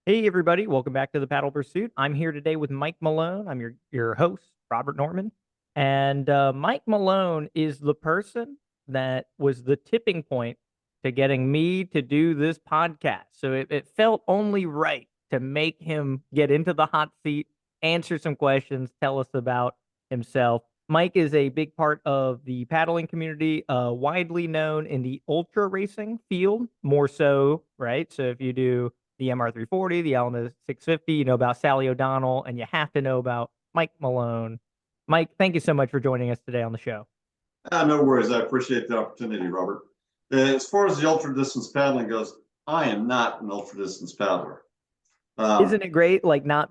Hey everybody, welcome back to the Paddle Pursuit. I'm here today with Mike Malone. I'm your host, Robert Norman. And Mike Malone is the person that was the tipping point to getting me to do this podcast. So it felt only right to make him get into the hot seat, answer some questions, tell us about himself. Mike is a big part of the paddling community, widely known in the ultra racing field, more so, right? So if you do the MR340, the Alamo 650, you know about Salli ODonnell, and you have to know about Mike Malone. Mike, thank you so much for joining us today on the show. No worries. I appreciate the opportunity, Robert. As far as the ultra distance paddling goes, I am not an ultra distance paddler. Um, Isn't it great, like not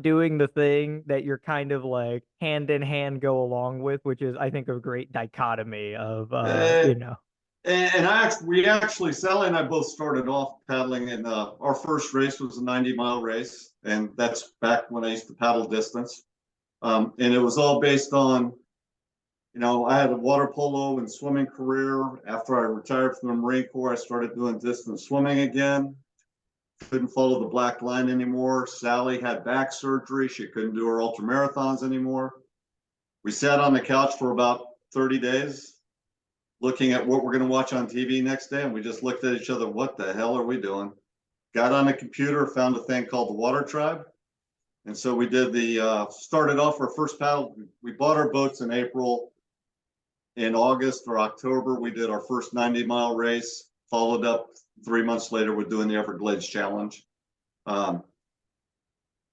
doing the thing that you're kind of like hand in hand go along with, which is I think a great dichotomy of uh, we actually, Sally and I both started off paddling, and our first race was a 90-mile race, and that's back when I used to paddle distance. And it was all based on, I had a water polo and swimming career. After I retired from the Marine Corps, I started doing distance swimming again. Couldn't follow the black line anymore. Sally had back surgery. She couldn't do her ultra marathons anymore. We sat on the couch for about 30 days looking at what we're going to watch on TV next day. And we just looked at each other. What the hell are we doing? Got on a computer, found a thing called the Water Tribe. And so we did started off our first paddle. We bought our boats in April. In August or October, we did our first 90-mile race, followed up 3 months later with doing the Everglades Challenge. Um,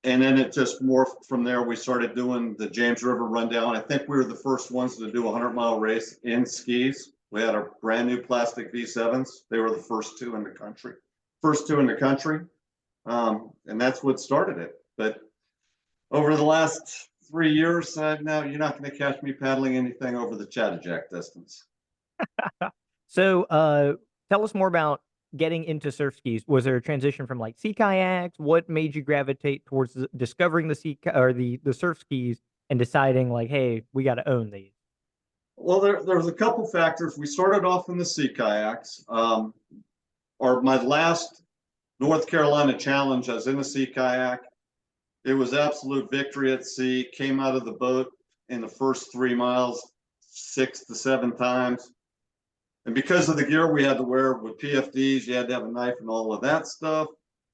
and then it just morphed from there. We started doing the James River Rundown. I think we were the first ones to do a 100-mile race in skis. We had our brand new plastic V7s. They were the first two in the country. And that's what started it. But over the last 3 years, now you're not going to catch me paddling anything over the Chattajack distance. So tell us more about getting into surf skis. Was there a transition from like sea kayaks? What made you gravitate towards discovering the or the surf skis and deciding like, hey, we got to own these? Well, there's a couple factors. We started off in the sea kayaks. Or my last North Carolina challenge, I was in a sea kayak. It was absolute victory at sea. Came out of the boat in the first 3 miles 6 to 7 times. And because of the gear we had to wear with PFDs, you had to have a knife and all of that stuff.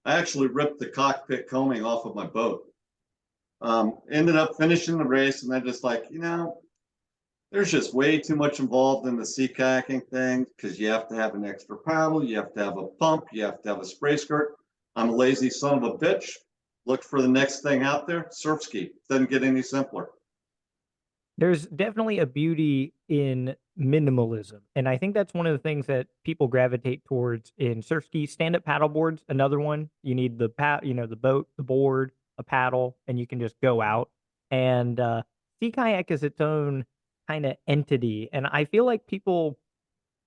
I actually ripped the cockpit coaming off of my boat. Ended up finishing the race, and then just like, there's just way too much involved in the sea kayaking thing because you have to have an extra paddle, you have to have a pump, you have to have a spray skirt. I'm a lazy son of a bitch. Looked for the next thing out there, surf ski. Doesn't get any simpler. There's definitely a beauty in minimalism. And I think that's one of the things that people gravitate towards in surf ski. Stand-up paddle boards, another one. You need the boat, the board, a paddle, and you can just go out. And sea kayak is its own kind of entity. And I feel like people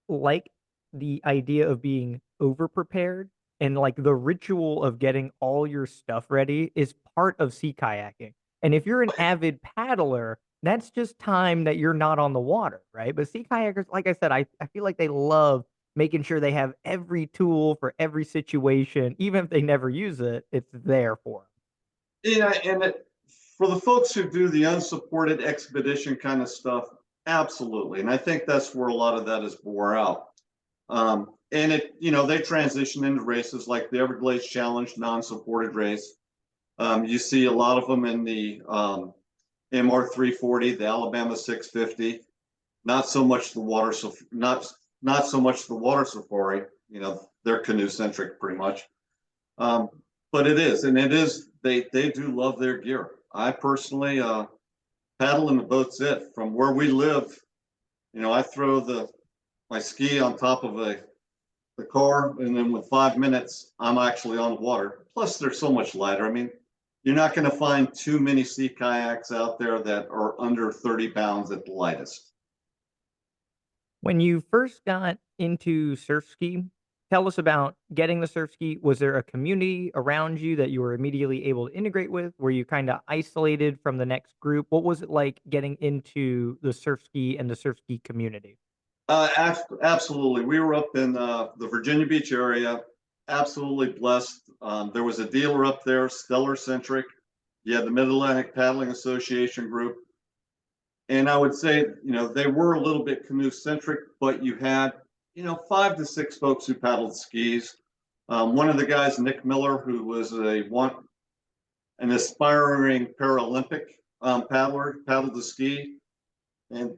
like the idea of being over prepared, and like the ritual of getting all your stuff ready is part of sea kayaking. And if you're an avid paddler, that's just time that you're not on the water, right? But sea kayakers, like I said, I feel like they love making sure they have every tool for every situation. Even if they never use it, it's there for them. For the folks who do the unsupported expedition kind of stuff, absolutely. And I think that's where a lot of that is bore out. And they transition into races like the Everglades Challenge, non-supported race. You see a lot of them in the MR340, the Alabama 650. Not so much the water, not so much the water safari. They're canoe centric pretty much. Um, but they do love their gear. I personally paddle in the boat's it. From where we live, I throw my ski on top of the car, and then with 5 minutes, I'm actually on the water. Plus, they're so much lighter. I mean, you're not going to find too many sea kayaks out there that are under 30 pounds at the lightest. When you first got into surf ski, tell us about getting the surf ski. Was there a community around you that you were immediately able to integrate with? Were you kind of isolated from the next group? What was it like getting into the surf ski and the surf ski community? Absolutely. We were up in the Virginia Beach area. absolutely blessed. There was a dealer up there, Stellar Centric. You had the Mid Atlantic Paddling Association group. And I would say, they were a little bit canoe centric, but you had, 5 to 6 folks who paddled skis. One of the guys, Nick Miller, who was an aspiring Paralympic paddler, paddled the ski, and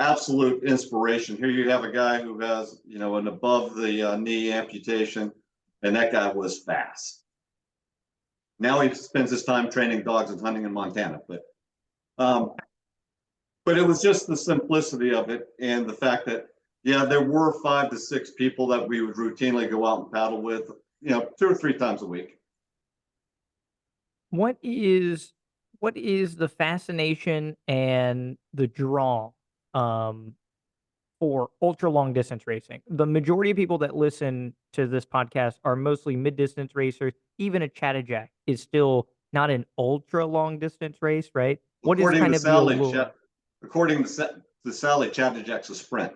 absolute inspiration. Here you have a guy who has, an above the knee amputation, and that guy was fast. Now he spends his time training dogs and hunting in Montana, um, but it was just the simplicity of it and the fact that, yeah, there were 5 to 6 people that we would routinely go out and paddle with, 2 or 3 times a week. What is what is the fascination and the draw um for ultra long distance racing? The majority of people that listen to this podcast are mostly mid distance racers. Even a Chattajack is still not an ultra long distance race, right? What is According to kind of the Sally, allure? Sally, Chattajack's a sprint.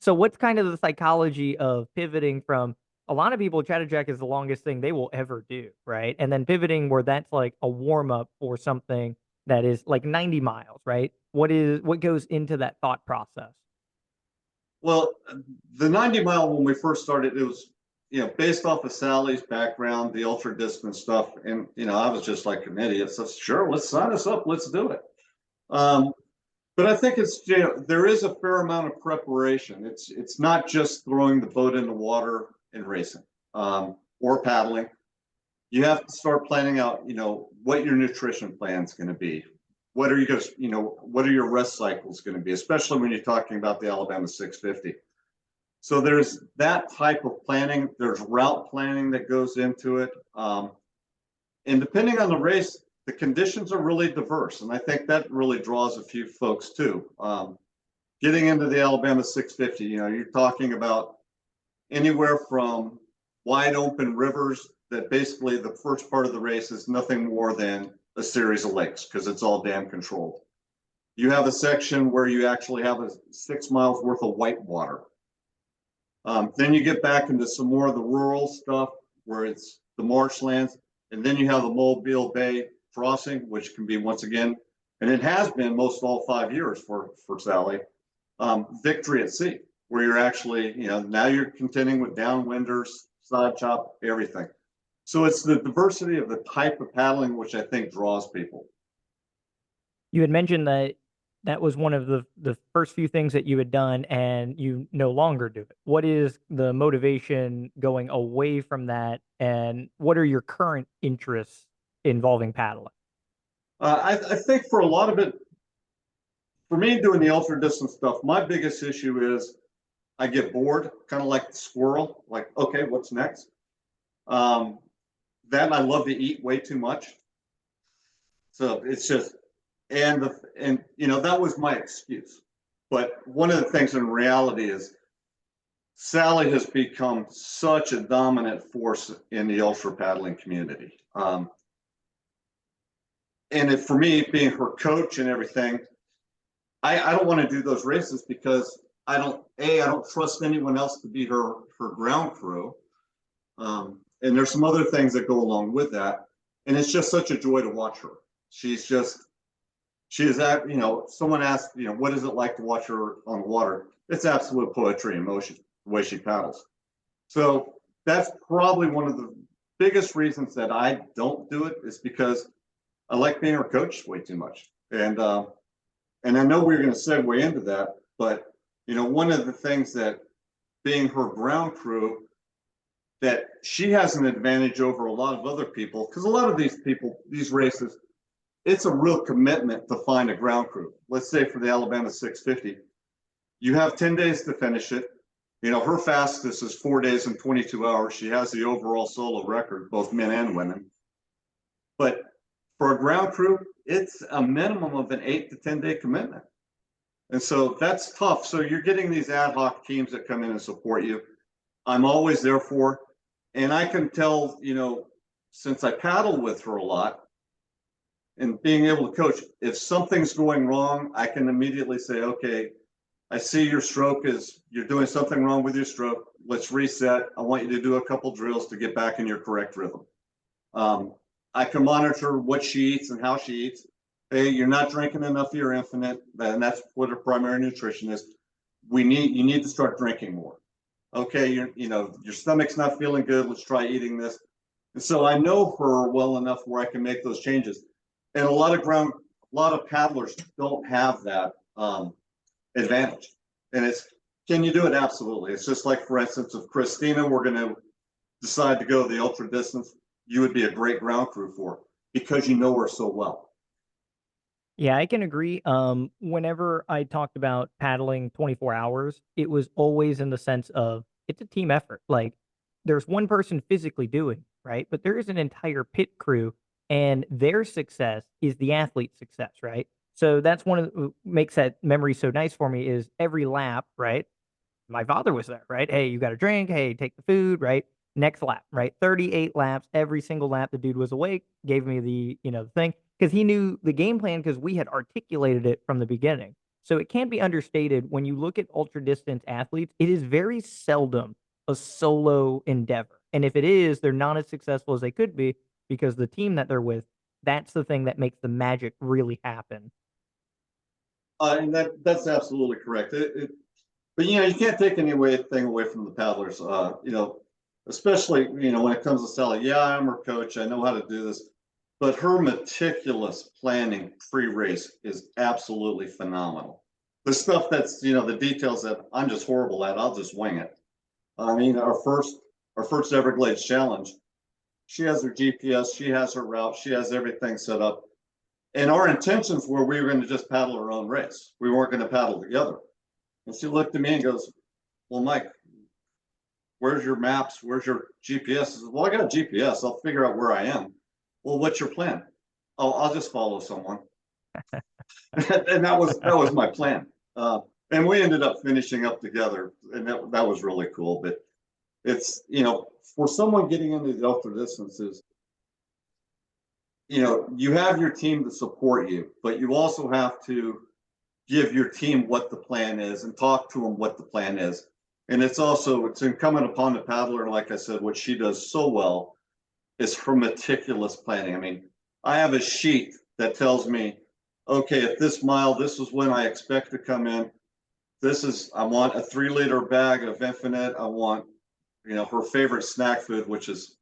So what's kind of the psychology of pivoting from a lot of people, Chattajack is the longest thing they will ever do, right? And then pivoting where that's like a warm up for something that is like 90 miles, right? What goes into that thought process? Well, the 90 mile, when we first started, it was, based off of Sally's background, the ultra distance stuff. And, I was just like an idiot. So sure, let's sign us up. Let's do it. Um, but I think there is a fair amount of preparation. It's not just throwing the boat in the water and racing, or paddling. You have to start planning out, what your nutrition plan is going to be. What are you going to, what are your rest cycles going to be, especially when you're talking about the Alabama 650. So there's that type of planning. There's route planning that goes into it. And depending on the race, the conditions are really diverse. And I think that really draws a few folks too. Getting into the Alabama 650, you're talking about anywhere from wide open rivers that basically the first part of the race is nothing more than a series of lakes because it's all dam controlled. You have a section where you actually have 6 miles worth of white water. Then you get back into some more of the rural stuff where it's the marshlands. And then you have the Mobile Bay crossing, which can be, once again, and it has been most all 5 years for Sally, victory at sea, where you're actually, now you're contending with downwinders, side chop, everything. So it's the diversity of the type of paddling which I think draws people. You had mentioned that that was one of the first few things that you had done and you no longer do it. What is the motivation going away from that, and what are your current interests involving paddling? I think for a lot of it, for me doing the ultra distance stuff, my biggest issue is I get bored, kind of like the squirrel, like, okay, what's next? That I love to eat way too much. So it's just, and that was my excuse. But one of the things in reality is Sally has become such a dominant force in the ultra paddling community. And for me, being her coach and everything, I don't want to do those races because I don't trust anyone else to be her ground crew. And there's some other things that go along with that. And it's just such a joy to watch her. She is that, someone asked, what is it like to watch her on the water? It's absolute poetry in motion, the way she paddles. So that's probably one of the biggest reasons that I don't do it, is because I like being her coach way too much. And I know we're going to segue into that, but one of the things that being her ground crew, that she has an advantage over a lot of other people, because a lot of these races, it's a real commitment to find a ground crew. Let's say for the Alabama 650, you have 10 days to finish it. Her fastest is 4 days and 22 hours. She has the overall solo record, both men and women. But for a ground crew, it's a minimum of an 8 to 10 day commitment. And so that's tough. So you're getting these ad hoc teams that come in and support you. I'm always there for, and I can tell, since I paddle with her a lot and being able to coach, if something's going wrong, I can immediately say, okay, I see your stroke is, you're doing something wrong with your stroke. Let's reset. I want you to do a couple drills to get back in your correct rhythm. I can monitor what she eats and how she eats. Hey, you're not drinking enough of your infinite, and that's what her primary nutrition is. You need to start drinking more. Okay, your stomach's not feeling good. Let's try eating this. And so I know her well enough where I can make those changes. And a lot of paddlers don't have that advantage. And can you do it? Absolutely. It's just like, for instance, if Christina were going to decide to go the ultra distance, you would be a great ground crew for her because you know her so well. Yeah, I can agree. Whenever I talked about paddling 24 hours, it was always in the sense of it's a team effort. Like there's one person physically doing, right? But there is an entire pit crew and their success is the athlete's success, right? So that's one of the makes that memory so nice for me is every lap, right? My father was there, right? Hey, you got a drink. Hey, take the food, right? Next lap, right? 38 laps. Every single lap, the dude was awake, gave me the thing because he knew the game plan because we had articulated it from the beginning. So it can't be understated when you look at ultra distance athletes, it is very seldom a solo endeavor. And if it is, they're not as successful as they could be because the team that they're with, that's the thing that makes the magic really happen. And that's absolutely correct. But you can't take anything away from the paddlers. Especially when it comes to Salli. Yeah, I'm her coach. I know how to do this, but her meticulous planning pre-race is absolutely phenomenal. The stuff that's the details that I'm just horrible at. I'll just wing it. I mean, our first Everglades challenge. She has her GPS. She has her route. She has everything set up. And our intentions were we were going to just paddle our own race. We weren't going to paddle together. And she looked at me and goes, "Well, Mike, where's your maps? Where's your GPS?" I said, "Well, I got a GPS. I'll figure out where I am." "Well, what's your plan?" "Oh, I'll just follow someone." And that was my plan. And we ended up finishing up together, and that was really cool. But it's for someone getting into the ultra distances, you have your team to support you, but you also have to give your team what the plan is and talk to them what the plan is. And it's incumbent upon the paddler, and like I said, what she does so well is her meticulous planning. I mean, I have a sheet that tells me, okay, at this mile, this is when I expect to come in. I want a 3-liter bag of infinite. I want, her favorite snack food, which is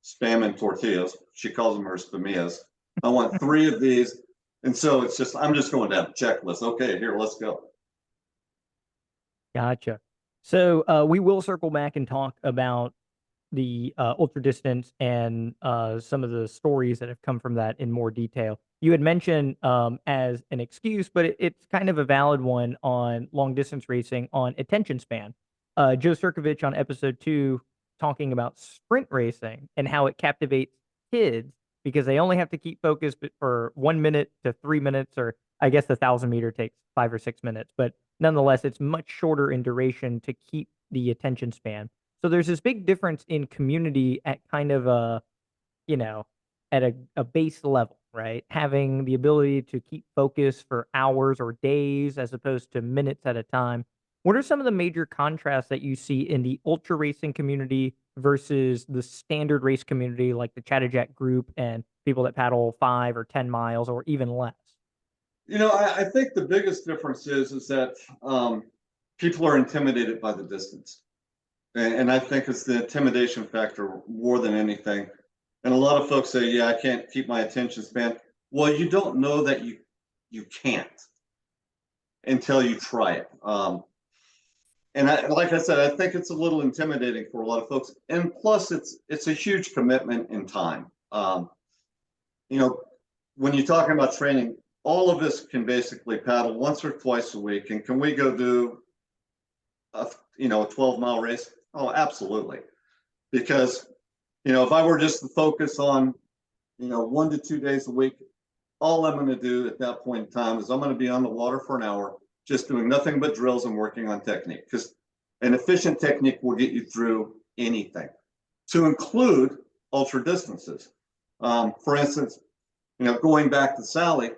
Spam and tortillas. She calls them her spamillas. I want 3 of these. And so I'm just going down a checklist. Okay, here, let's go. Gotcha. So we will circle back and talk about the ultra distance and some of the stories that have come from that in more detail. You had mentioned as an excuse, but it's kind of a valid one on long distance racing on attention span. Joe Sirkovich on episode 2 talking about sprint racing and how it captivates kids because they only have to keep focused for 1 minute to 3 minutes, or I guess the 1,000 meter takes 5 or 6 minutes, but nonetheless, it's much shorter in duration to keep the attention span. So there's this big difference in community at kind of you know, at a base level, right? Having the ability to keep focus for hours or days as opposed to minutes at a time. What are some of the major contrasts that you see in the ultra racing community versus the standard race community, like the Chattajack group and people that paddle 5 or 10 miles or even less? I think the biggest difference is that people are intimidated by the distance. And I think it's the intimidation factor more than anything. And a lot of folks say, "Yeah, I can't keep my attention span." Well, you don't know that you can't until you try it. And like I said, I think it's a little intimidating for a lot of folks. And plus, it's a huge commitment in time. You know, when you're talking about training, all of us can basically paddle once or twice a week. And can we go do a 12-mile race? Oh, absolutely. Because if I were just to focus on 1 to 2 days a week, all I'm going to do at that point in time is I'm going to be on the water for an hour, just doing nothing but drills and working on technique. Because an efficient technique will get you through anything, to include ultra distances. For instance, going back to Salli,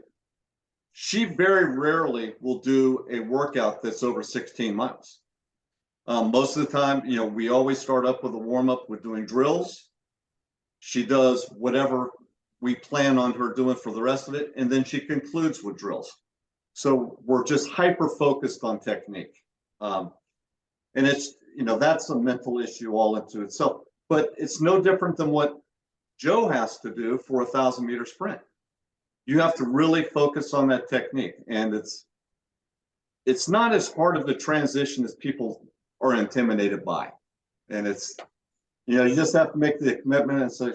she very rarely will do a workout that's over 16 miles. Most of the time, we always start up with a warm up with doing drills. She does whatever we plan on her doing for the rest of it, and then she concludes with drills. So we're just hyper focused on technique. Um, and that's a mental issue all into itself. But it's no different than what Joe has to do for 1,000-meter sprint. You have to really focus on that technique, and it's not as hard of a transition as people are intimidated by. And you just have to make the commitment and say,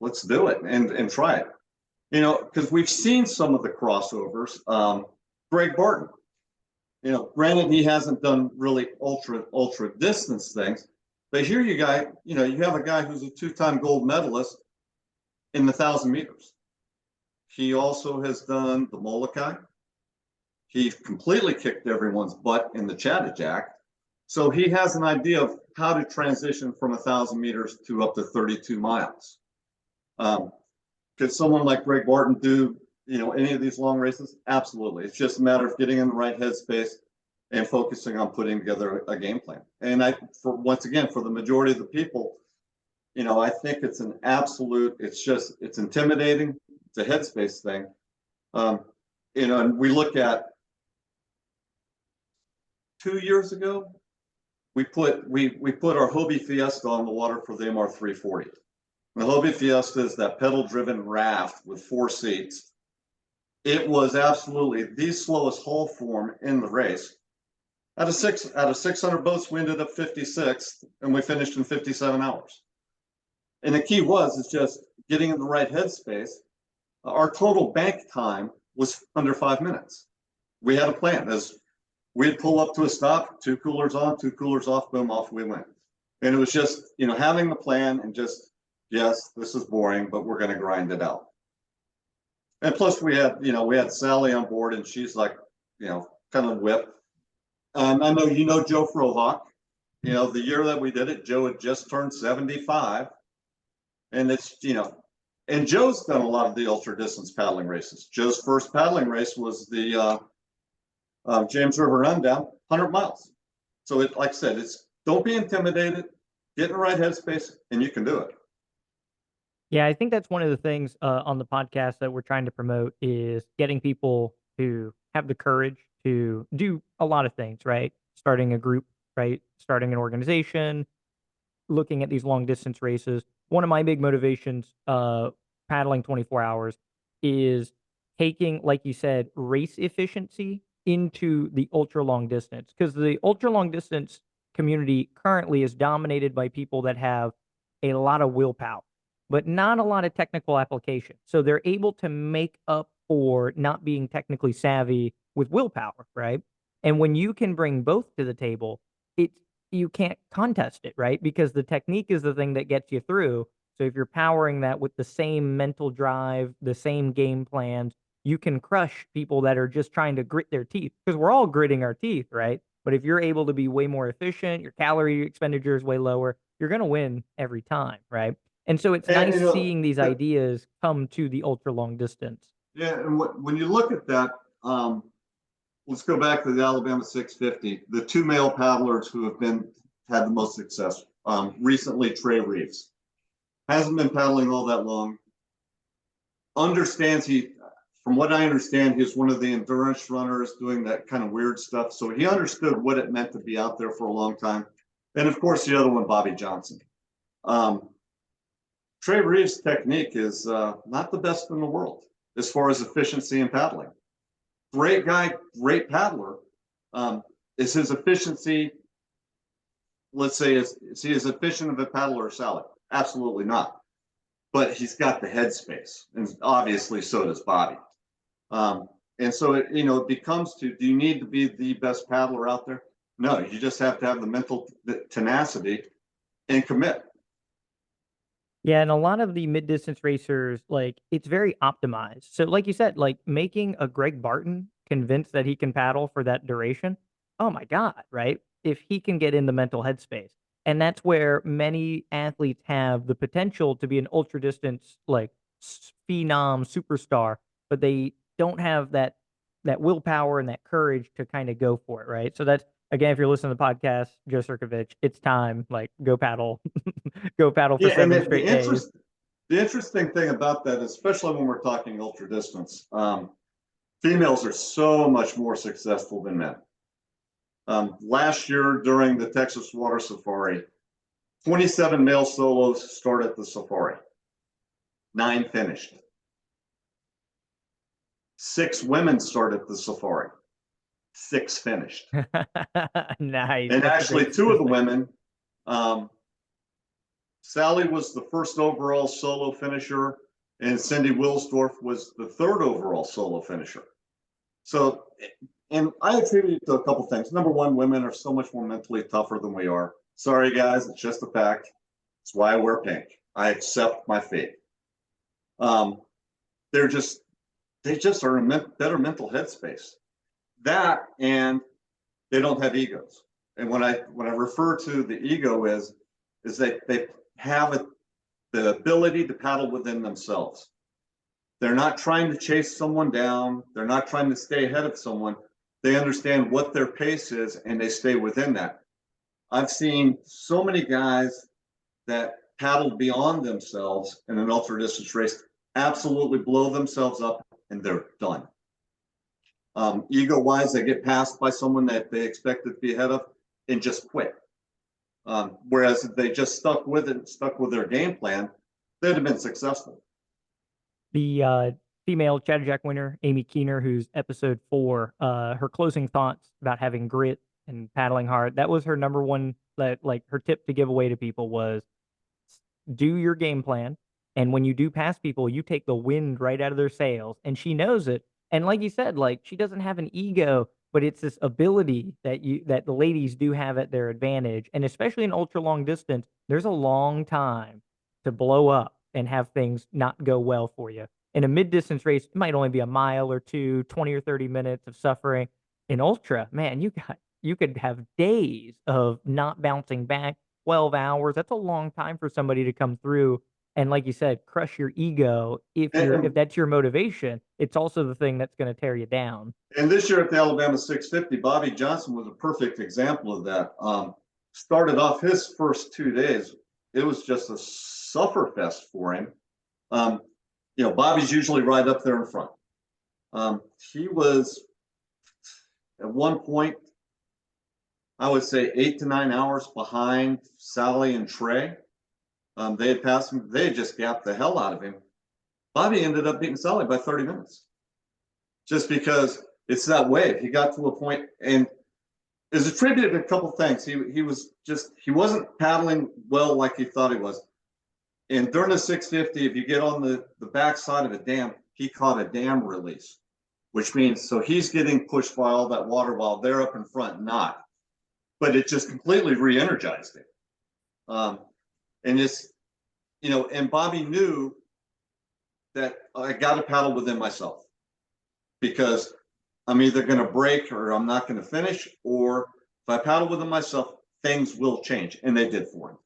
let's do it and try it. Because we've seen some of the crossovers. Greg Barton, granted he hasn't done really ultra distance things, but here you have a guy who's a 2-time gold medalist in the 1,000 meters. He also has done the Molokai. He completely kicked everyone's butt in the Chattajack. So he has an idea of how to transition from 1,000 meters to up to 32 miles. Could someone like Greg Barton do, any of these long races? Absolutely. It's just a matter of getting in the right headspace and focusing on putting together a game plan. And once again, for the majority of the people, I think it's an absolute, it's intimidating. It's a headspace thing. And we look at 2 years ago, we put our Hobie Fiesta on the water for the MR 340. The Hobie Fiesta is that pedal-driven raft with 4 seats. It was absolutely the slowest hull form in the race. Out of 600 boats, we ended up 56th, and we finished in 57 hours. And the key is just getting in the right headspace. Our total bank time was under 5 minutes. We had a plan. As we'd pull up to a stop, 2 coolers on, 2 coolers off, boom, off we went. And it was just, having the plan and just, yes, this is boring, but we're going to grind it out. And plus we had Salli on board, and she's like, kind of whip. And I know Joe Frohawk. The year that we did it, Joe had just turned 75. And and Joe's done a lot of the ultra distance paddling races. Joe's first paddling race was the James River Rundown, 100 miles. So like I said, don't be intimidated, get in the right headspace, and you can do it. Yeah, I think that's one of the things on the podcast that we're trying to promote is getting people to have the courage to do a lot of things, right? Starting a group, right? Starting an organization, looking at these long distance races. One of my big motivations paddling 24 hours is taking, like you said, race efficiency into the ultra long distance, because the ultra long distance community currently is dominated by people that have a lot of willpower, but not a lot of technical application. So they're able to make up for not being technically savvy with willpower, right? And when you can bring both to the table, it's you can't contest it, right? Because the technique is the thing that gets you through. So if you're powering that with the same mental drive, the same game plans, you can crush people that are just trying to grit their teeth, because we're all gritting our teeth, right? But if you're able to be way more efficient, your calorie expenditure is way lower, you're going to win every time, right? And so it's And nice seeing these ideas come to the ultra long distance. Yeah, and when you look at that, let's go back to the Alabama 650. The 2 male paddlers who have had the most success recently, Trey Reeves hasn't been paddling all that long. From what I understand, he's one of the endurance runners doing that kind of weird stuff. So he understood what it meant to be out there for a long time. And of course, the other one, Bobby Johnson. Trey Reeves' technique is not the best in the world as far as efficiency in paddling. Great guy, great paddler. Is his efficiency, let's say, is he as efficient of a paddler as Salli? Absolutely not. But he's got the headspace, and obviously so does Bobby. And so it becomes do you need to be the best paddler out there? No, you just have to have the mental tenacity and commit. Yeah, and a lot of the mid-distance racers, like, it's very optimized. So, like you said, like, making a Greg Barton convinced that he can paddle for that duration, oh my god, right? If he can get in the mental headspace. And that's where many athletes have the potential to be an ultra distance, like, phenom superstar, but they don't have that that willpower and that courage to kind of go for it, right? So that's again, if you're listening to the podcast, Joe Sirkovich, it's time. Like go paddle, go paddle for Yeah, and 7 straight days. the interesting thing about that, especially when we're talking ultra distance, females are so much more successful than men. Last year during the Texas Water Safari, 27 male solos started the safari. 9 finished. 6 women started the safari. 6 finished. Nice. And That's a actually, great 2 of the statistic. women, Salli was the first overall solo finisher, and Cindy Wilsdorf was the 3rd overall solo finisher. So, and I attribute it to a couple things. Number one, women are so much more mentally tougher than we are. Sorry, guys, it's just a fact. It's why I wear pink. I accept my fate. Um, they're just they just are in a better mental headspace. That and they don't have egos. And when I refer to the ego is that they have the ability to paddle within themselves. They're not trying to chase someone down. They're not trying to stay ahead of someone. They understand what their pace is and they stay within that. I've seen so many guys that paddled beyond themselves in an ultra distance race absolutely blow themselves up and they're done. Ego wise, they get passed by someone that they expected to be ahead of and just quit. Whereas if they just stuck with it, stuck with their game plan, they'd have been successful. The female Chatterjack winner, Amy Keener, who's episode 4, her closing thoughts about having grit and paddling hard. That was her number one, like her tip to give away to people was do your game plan. And when you do pass people, you take the wind right out of their sails. And she knows it. And like you said, like she doesn't have an ego, but it's this ability that the ladies do have at their advantage. And especially in ultra long distance, there's a long time to blow up and have things not go well for you. In a mid distance race, it might only be a mile or two, 20 or 30 minutes of suffering. In ultra, man, you could have days of not bouncing back, 12 hours. That's a long time for somebody to come through and like you said, crush your ego. If And, that's your motivation, it's also the thing that's going to tear you down. and this year at the Alabama 650, Bobby Johnson was a perfect example of that. Started off his first 2 days, it was just a sufferfest for him. Bobby's usually right up there in front. He was at one point, I would say 8 to 9 hours behind Salli and Trey. They had passed him. They had just gapped the hell out of him. Bobby ended up beating Salli by 30 minutes. Just because it's that wave. He got to a point and is attributed to a couple things. He wasn't paddling well like he thought he was. And during the 650, if you get on the backside of a dam, he caught a dam release, which means so he's getting pushed by all that water while they're up in front, not. But it just completely re-energized him. And and Bobby knew that I got to paddle within myself because I'm either going to break or I'm not going to finish, or if I paddle within myself, things will change, and they did for him.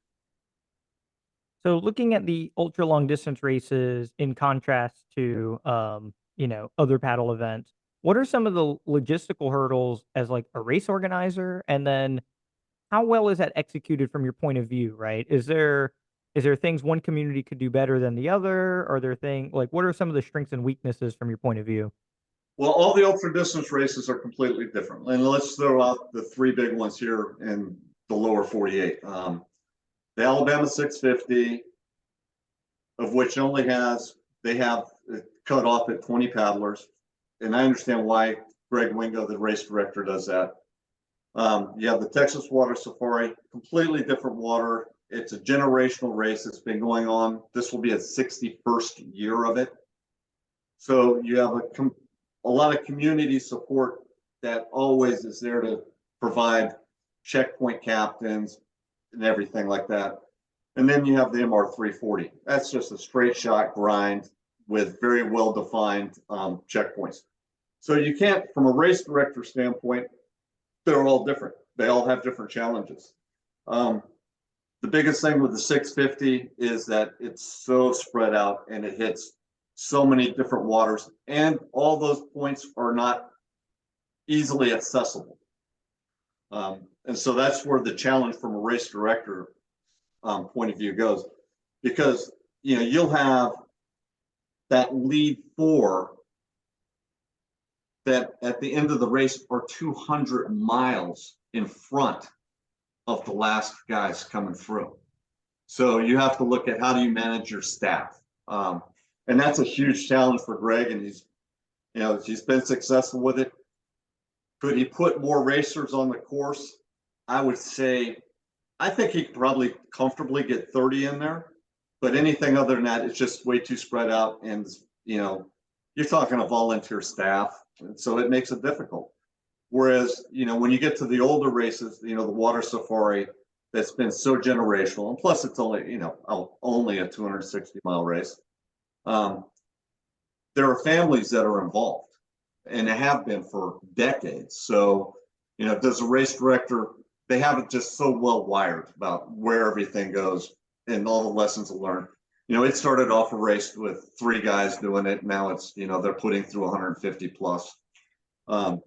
So looking at the ultra long distance races in contrast to other paddle events, what are some of the logistical hurdles as like a race organizer? And then how well is that executed from your point of view, right? Is there things one community could do better than the other? Are there things like what are some of the strengths and weaknesses from your point of view? Well, all the ultra distance races are completely different. And let's throw out the 3 big ones here in the lower 48. The Alabama 650, of which they have it cut off at 20 paddlers. And I understand why Greg Wingo, the race director, does that. You have the Texas Water Safari, completely different water. It's a generational race. It's been going on. This will be a 61st year of it. So you have a lot of community support that always is there to provide checkpoint captains and everything like that. And then you have the MR 340. That's just a straight shot grind with very well defined checkpoints. So you can't, from a race director standpoint, they're all different. They all have different challenges. The biggest thing with the 650 is that it's so spread out and it hits so many different waters, and all those points are not easily accessible. And so that's where the challenge from a race director point of view goes, because you'll have that lead four that at the end of the race are 200 miles in front of the last guys coming through. So you have to look at how do you manage your staff, and that's a huge challenge for Greg, and he's been successful with it. Could he put more racers on the course? I would say, I think he could probably comfortably get 30 in there, but anything other than that, it's just way too spread out, and you're talking a volunteer staff, and so it makes it difficult. Whereas, when you get to the older races, the water safari, that's been so generational, and plus it's only a 260-mile race. There are families that are involved, and they have been for decades. So, does a race director, they have it just so well wired about where everything goes and all the lessons learned. It started off a race with 3 guys doing it. Now it's, they're putting through 150 plus. And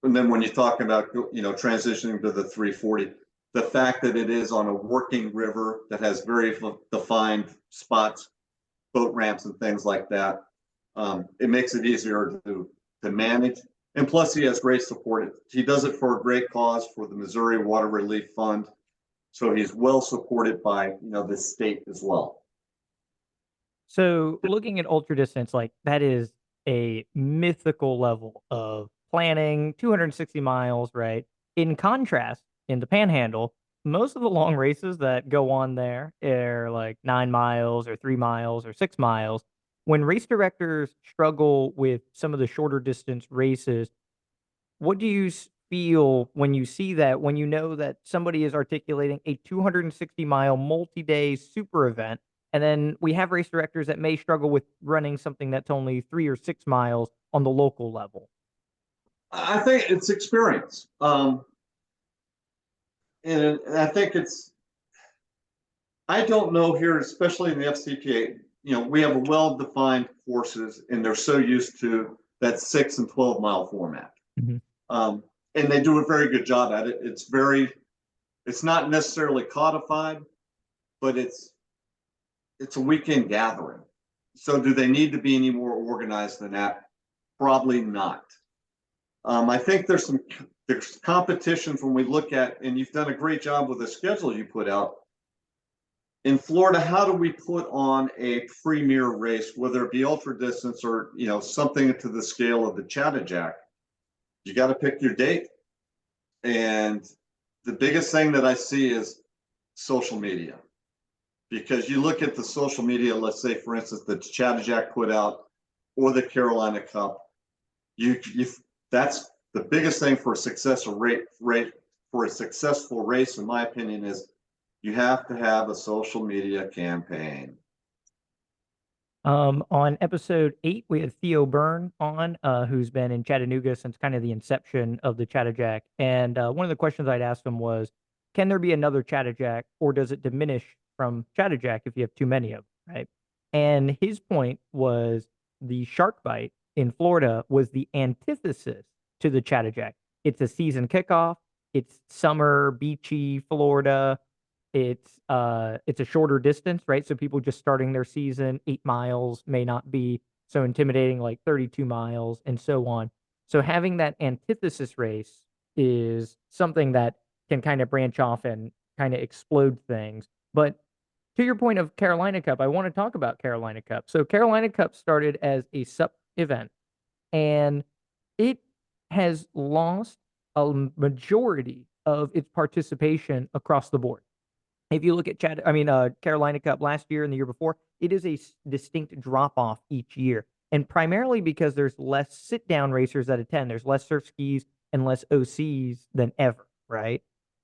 then when you talk about, transitioning to the 340, the fact that it is on a working river that has very defined spots, boat ramps and things like that, it makes it easier to manage. And plus he has great support. He does it for a great cause, for the Missouri Water Relief Fund. So he's well supported by, the state as well. So looking at ultra distance, like that is a mythical level of planning, 260 miles, right? In contrast, in the Panhandle, most of the long races that go on there are like 9 miles or 3 miles or 6 miles. When race directors struggle with some of the shorter distance races, what do you feel when you see that, when you know that somebody is articulating a 260-mile multi-day super event, and then we have race directors that may struggle with running something that's only 3 or 6 miles on the local level? I think it's experience. And I think I don't know here, especially in the FCPA, we have a well-defined courses, and they're so used to that 6 and 12-mile format. Mhm. And they do a very good job at it. It's not necessarily codified, but it's a weekend gathering. So do they need to be any more organized than that? Probably not. I think there's competitions when we look at, and you've done a great job with the schedule you put out. In Florida, how do we put on a premier race, whether it be ultra distance or something to the scale of the Chattajack? You got to pick your date. And the biggest thing that I see is social media. Because you look at the social media, let's say, for instance, the Chattajack put out, or the Carolina Cup, that's the biggest thing for a successful race, in my opinion, is you have to have a social media campaign. On episode 8, we had Theo Byrne on, who's been in Chattanooga since kind of the inception of the Chattajack. And one of the questions I'd asked him was, can there be another Chattajack, or does it diminish from Chattajack if you have too many of them, right? And his point was the shark bite in Florida was the antithesis to the Chattajack. It's a season kickoff. It's summer, beachy Florida. It's a shorter distance, right? So people just starting their season, 8 miles may not be so intimidating like 32 miles and so on. So having that antithesis race is something that can kind of branch off and kind of explode things. But to your point of Carolina Cup, I want to talk about Carolina Cup. So Carolina Cup started as a sub event, and it has lost a majority of its participation across the board. If you look at Carolina Cup last year and the year before, it is a distinct drop off each year, and primarily because there's less sit down racers that attend. There's less surf skis and less OCs than ever, right?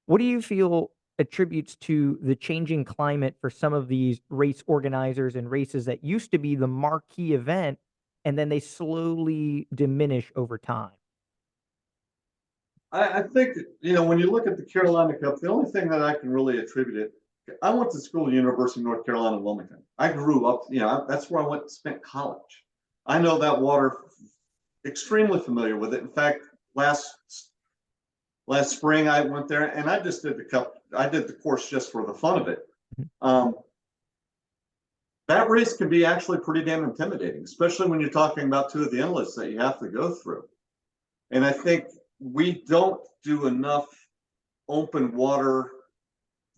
What do you feel attributes to the changing climate for some of these race organizers and races that used to be the marquee event, and then they slowly diminish over time? I think, when you look at the Carolina Cup, the only thing that I can really attribute it, I went to school at University of North Carolina, Wilmington. I grew up, that's where I spent college. I know that water, extremely familiar with it. In fact, last spring I went there and I just did I did the course just for the fun of it. Um, that race can be actually pretty damn intimidating, especially when you're talking about two of the inlets that you have to go through. And I think we don't do enough open water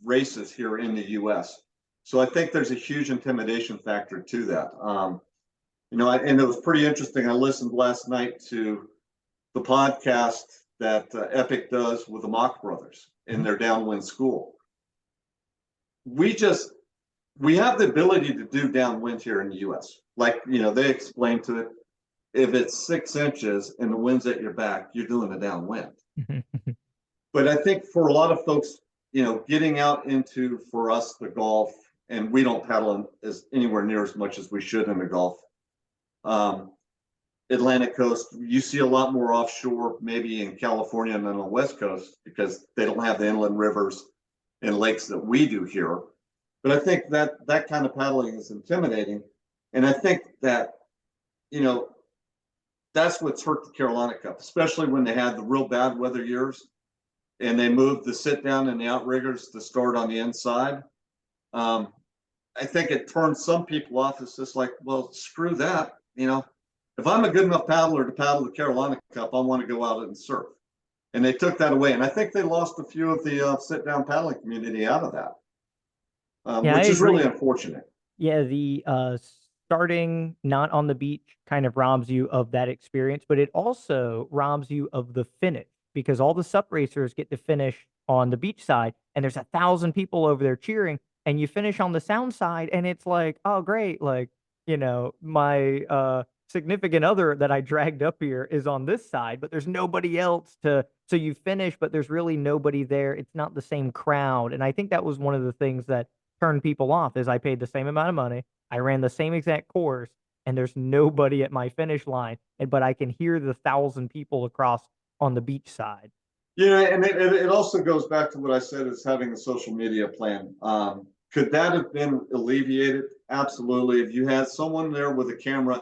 races here in the US. So I think there's a huge intimidation factor to that. And it was pretty interesting. I listened last night to the podcast that Epic does with the Mach brothers in their downwind school. We have the ability to do downwind here in the US. Like, they explain to it, if it's 6 inches and the wind's at your back, you're doing the downwind. But I think for a lot of folks, getting out into, for us, the Gulf, and we don't paddle as anywhere near as much as we should in the Gulf. Atlantic coast, you see a lot more offshore, maybe in California than on the West Coast, because they don't have the inland rivers and lakes that we do here. But I think that kind of paddling is intimidating. And I think that, that's what's hurt the Carolina Cup, especially when they had the real bad weather years and they moved the sit down and the outriggers to start on the inside. I think it turned some people off. It's just like, well, screw that. If I'm a good enough paddler to paddle the Carolina Cup, I want to go out and surf. And they took that away. And I think they lost a few of the sit down paddling community out of that, Yeah, I which is agree. really unfortunate. Yeah, the starting not on the beach kind of robs you of that experience, but it also robs you of the finish because all the sup racers get to finish on the beach side, and there's 1,000 people over there cheering, and you finish on the sound side, and it's like, oh great, like my significant other that I dragged up here is on this side, but there's nobody else to. So you finish, but there's really nobody there. It's not the same crowd, and I think that was one of the things that turned people off. Is I paid the same amount of money. I ran the same exact course, and there's nobody at my finish line, but I can hear the 1,000 people across on the beach side. And it also goes back to what I said is having a social media plan. Could that have been alleviated? Absolutely. If you had someone there with a camera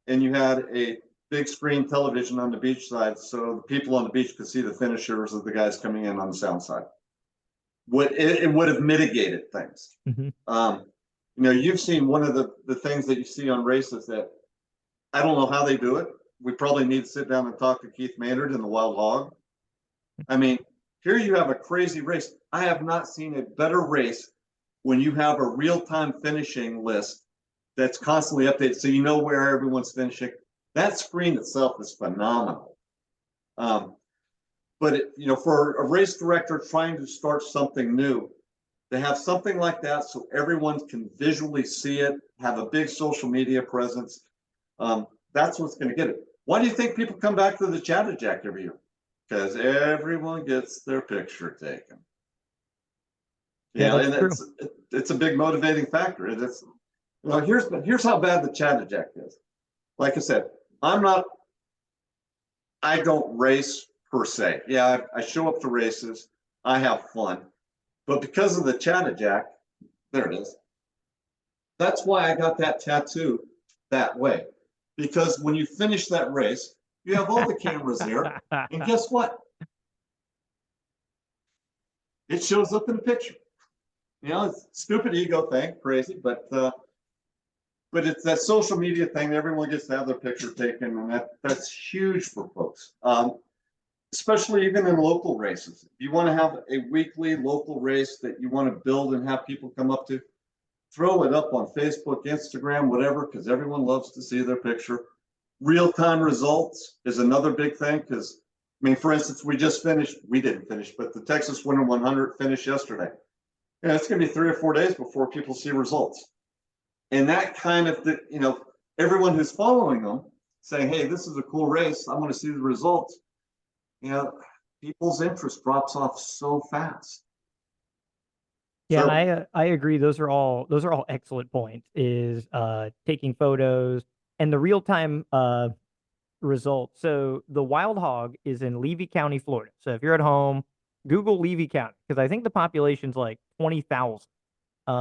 and you had a big screen television on the beach side, so the people on the beach could see the finishers of the guys coming in on the sound side, it would have mitigated things. You've seen one of the things that you see on races that I don't know how they do it. We probably need to sit down and talk to Keith Maynard and the Wild Hog. I mean, here you have a crazy race. I have not seen a better race when you have a real-time finishing list that's constantly updated, so you know where everyone's finishing. That screen itself is phenomenal. But for a race director trying to start something new, to have something like that so everyone can visually see it, have a big social media presence, that's what's going to get it. Why do you think people come back to the Chatterjack every year? Because everyone gets their picture taken. Yeah, that's and true. it's a big motivating factor. It's here's how bad the Chatterjack is. Like I said, I don't race per se. Yeah, I show up to races, I have fun, but because of the Chatterjack, there it is. That's why I got that tattoo that way. Because when you finish that race, you have all the cameras there, and guess what? It shows up in the picture. It's stupid ego thing, crazy, but it's that social media thing. Everyone gets to have their picture taken, and that's huge for folks. Especially even in local races. If you want to have a weekly local race that you want to build and have people come up to, throw it up on Facebook, Instagram, whatever, because everyone loves to see their picture. Real-time results is another big thing because, for instance, we didn't finish, but the Texas Winter 100 finished yesterday. It's going to be 3 or 4 days before people see results. And that kind of, everyone who's following them saying, hey, this is a cool race, I want to see the results, people's interest drops off so fast. Yeah, So, I agree. Those are all excellent points. Is taking photos and the real time results. So the Wild Hog is in Levy County, Florida. So if you're at home, Google Levy County because I think the population's like 20,000.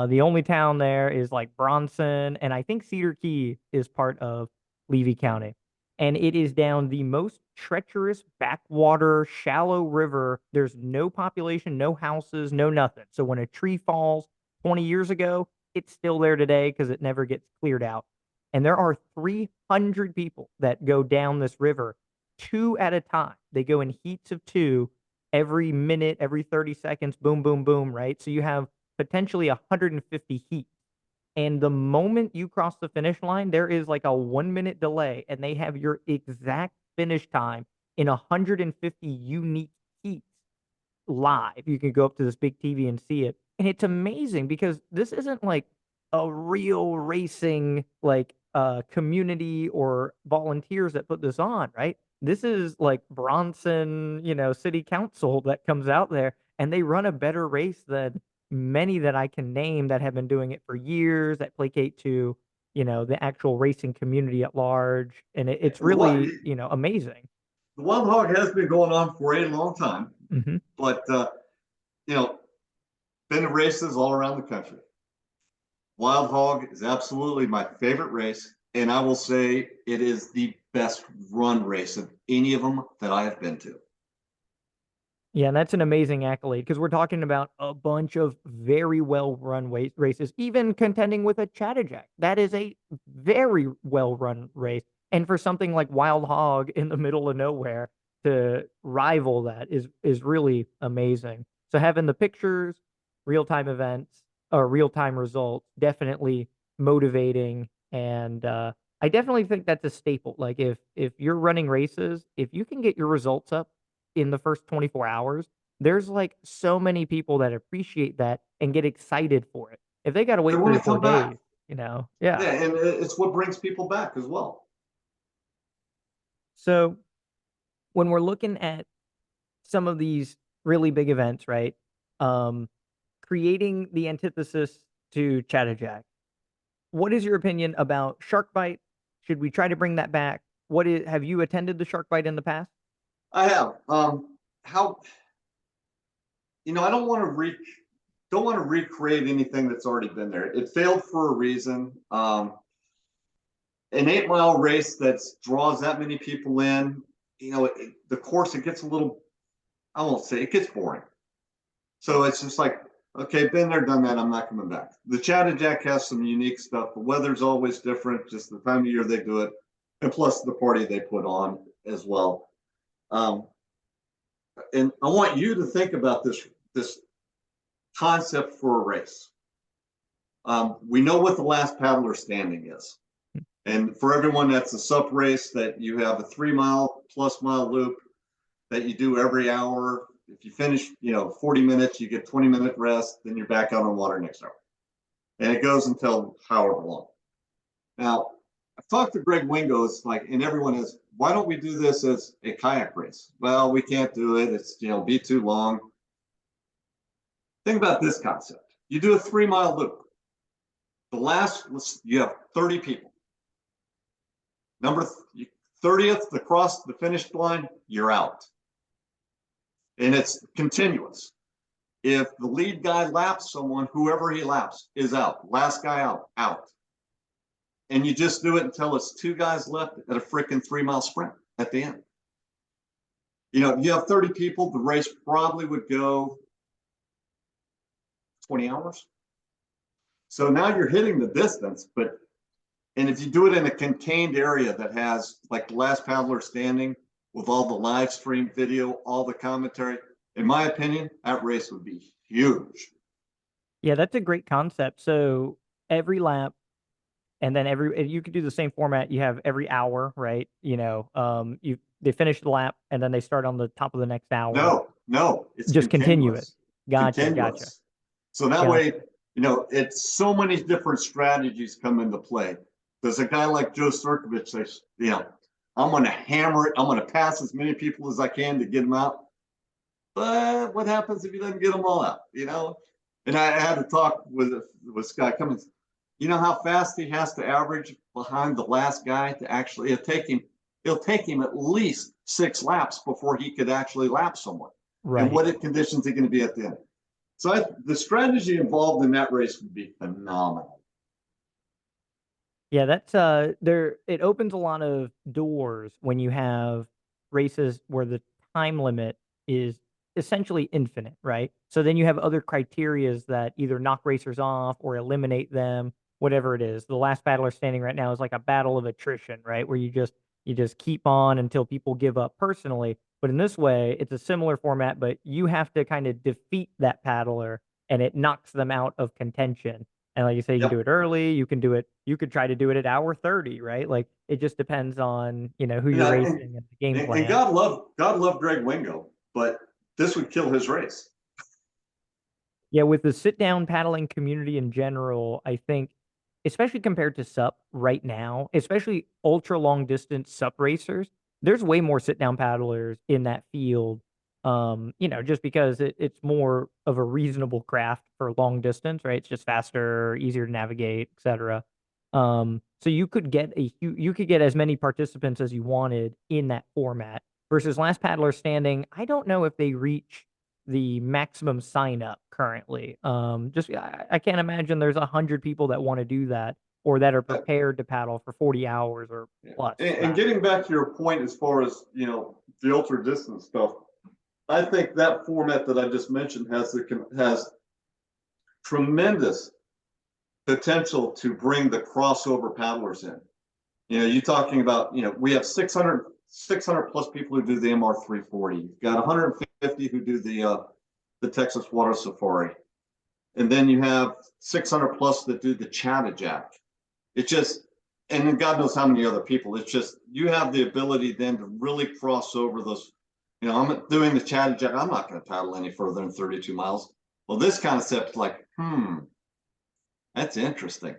The only town there is like Bronson, and I think Cedar Key is part of Levy County. and it is down the most treacherous backwater, shallow river. There's no population, no houses, no nothing. So when a tree falls 20 years ago, it's still there today because it never gets cleared out. And there are 300 people that go down this river two at a time. They go in heats of two every minute, every 30 seconds, boom, boom, boom, right? So you have potentially 150 heats. And the moment you cross the finish line, there is like a 1 minute delay, and they have your exact finish time in 150 unique heats live. You can go up to this big TV and see it. And it's amazing because this isn't like a real racing like community or volunteers that put this on, right? This is like Bronson, city council that comes out there and they run a better race than many that I can name that have been doing it for years that placate to, the actual racing community at large. And it's The really, amazing. Wild Hog has been going on for a long time, Hmm. but you know, been to races all around the country. Wild Hog is absolutely my favorite race, and I will say it is the best run race of any of them that I have been to. Yeah, and that's an amazing accolade because we're talking about a bunch of very well run races, even contending with a Chattajack. That is a very well run race. And for something like Wild Hog in the middle of nowhere to rival that is really amazing. So having the pictures, real time events, or real time results, definitely motivating. And I definitely think that's a staple. Like if you're running races, if you can get your results up in the first 24 hours, there's like so many people that appreciate that and get excited for it. If they got to They wait three want or to four come back. days, yeah. Yeah, and it's what brings people back as well. So when we're looking at some of these really big events, right? Um, Creating the antithesis to Chattajack, what is your opinion about Shark Bite? Should we try to bring that back? Have you attended the Shark Bite in the past? I have. How I don't want to recreate anything that's already been there. It failed for a reason. An 8 mile race that draws that many people in, the course it gets a little. I won't say it gets boring. So it's just like, okay, been there, done that. I'm not coming back. The Chattajack has some unique stuff. The weather's always different, just the time of year they do it, and plus the party they put on as well. Um, and I want you to think about this concept for a race. We know what the last paddler standing is. And for everyone, that's a sup race that you have a 3 mile plus mile loop that you do every hour. If you finish, 40 minutes, you get 20-minute rest, then you're back out on water next hour. And it goes until however long. Now, I've talked to Greg Wingo's, and everyone is, why don't we do this as a kayak race? Well, we can't do it. It's, be too long. Think about this concept. You do a 3 mile loop. You have 30 people. Number 30th to cross the finish line, you're out. And it's continuous. If the lead guy laps someone, whoever he laps is out. Last guy out. And you just do it until it's two guys left at a freaking 3 mile sprint at the end. You have 30 people, the race probably would go 20 hours. So now you're hitting the distance, and if you do it in a contained area that has like the last paddler standing with all the live stream video, all the commentary, in my opinion, that race would be huge. Yeah, that's a great concept. So every lap, and then you could do the same format. You have every hour, right? They finish the lap, and then they start on the top of the next hour. No, it's Just continue it. continuous. Gotcha. Continuous. So that way, Gotcha. it's so many different strategies come into play. Does a guy like Joe Sturkovich say, I'm going to hammer it. I'm going to pass as many people as I can to get them out. But what happens if he doesn't get them all out? And I had to talk with Scott Cummins. You know how fast he has to average behind the last guy to actually it'll take him at least 6 laps before he could actually lap someone. And Right. what conditions are going to be at the end. So the strategy involved in that race would be phenomenal. Yeah, that's there it opens a lot of doors when you have races where the time limit is essentially infinite, right? So then you have other criterias that either knock racers off or eliminate them, whatever it is. The last battler standing right now is like a battle of attrition, right? Where you just keep on until people give up personally. But in this way, it's a similar format, but you have to kind of defeat that paddler and it knocks them out of contention. And like you say, you can do Yep. it early. You can do it. You could try to do it at hour 30, right? Like it just depends on, who And, you're I, racing and the game and plan. God love Greg Wingo, but this would kill his race. Yeah, with the sit down paddling community in general, I think, especially compared to SUP right now, especially ultra long distance SUP racers, there's way more sit down paddlers in that field. Just because it's more of a reasonable craft for long distance, right? It's just faster, easier to navigate, etc. So you could get as many participants as you wanted in that format versus last paddler standing. I don't know if they reach the maximum sign up currently. Just I can't imagine there's 100 people that want to do that or that are Uh, prepared to paddle for 40 hours or yeah. plus And rather. getting back to your point as far as the ultra distance stuff, I think that format that I just mentioned has tremendous potential to bring the crossover paddlers in. You're talking about, we have 600 plus people who do the MR 340. You've got 150 who do the Texas Water Safari. And then you have 600 plus that do the Chattajack. It just, and then God knows how many other people. It's just, you have the ability then to really cross over those. I'm doing the Chattajack. I'm not going to paddle any further than 32 miles. Well, this concept's like, that's interesting.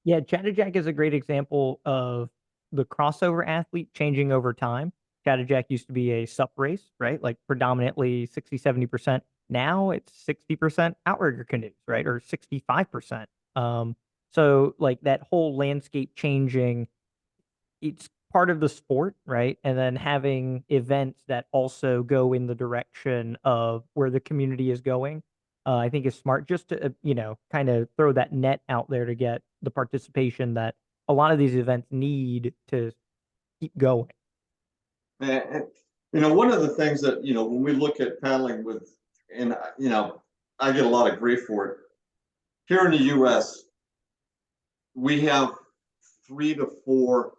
Yeah, Chattajack is a great example of the crossover athlete changing over time. Chattajack used to be a sup race, right? Like predominantly 60, 70%. Now it's 60% outrigger canoes, right? Or 65%. So like that whole landscape changing, it's part of the sport, right? And then having events that also go in the direction of where the community is going, I think is smart just to, kind of throw that net out there to get the participation that a lot of these events need to keep going. And, one of the things that, when we look at paddling with, and, I get a lot of grief for it. Here in the US, we have 3 to 4,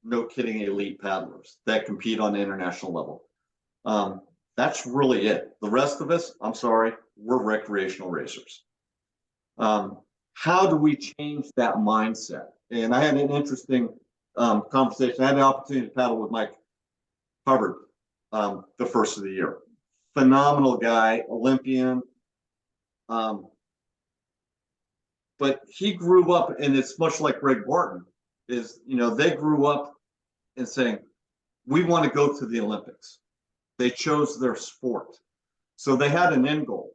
no kidding, elite paddlers that compete on the international level. That's really it. The rest of us, I'm sorry, we're recreational racers. How do we change that mindset? And I had an interesting conversation. I had the opportunity to paddle with Mike Hubbard the first of the year. Phenomenal guy, Olympian. Um, but he grew up, and it's much like Greg Barton, they grew up and saying, we want to go to the Olympics. They chose their sport. So they had an end goal.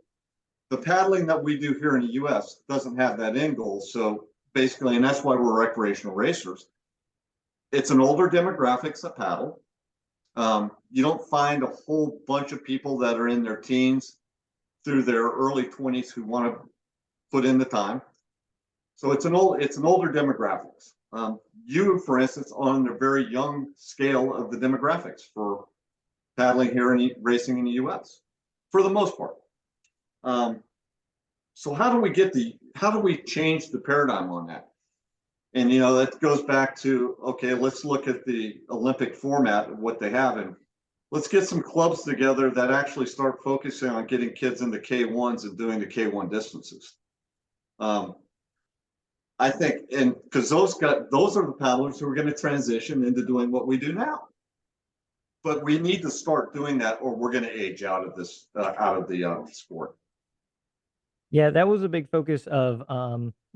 The paddling that we do here in the US doesn't have that end goal. So basically, and that's why we're recreational racers, it's an older demographics that paddle. You don't find a whole bunch of people that are in their teens through their early 20s who want to put in the time. So it's an older demographics. You, for instance, on a very young scale of the demographics for paddling here and racing in the U.S. for the most part. So how do we change the paradigm on that? And that goes back to, okay, let's look at the Olympic format of what they have, and let's get some clubs together that actually start focusing on getting kids into K1s and doing the K1 distances. I think, and because those are the paddlers who are going to transition into doing what we do now. But we need to start doing that, or we're going to age out of this, out of the sport. Yeah, that was a big focus of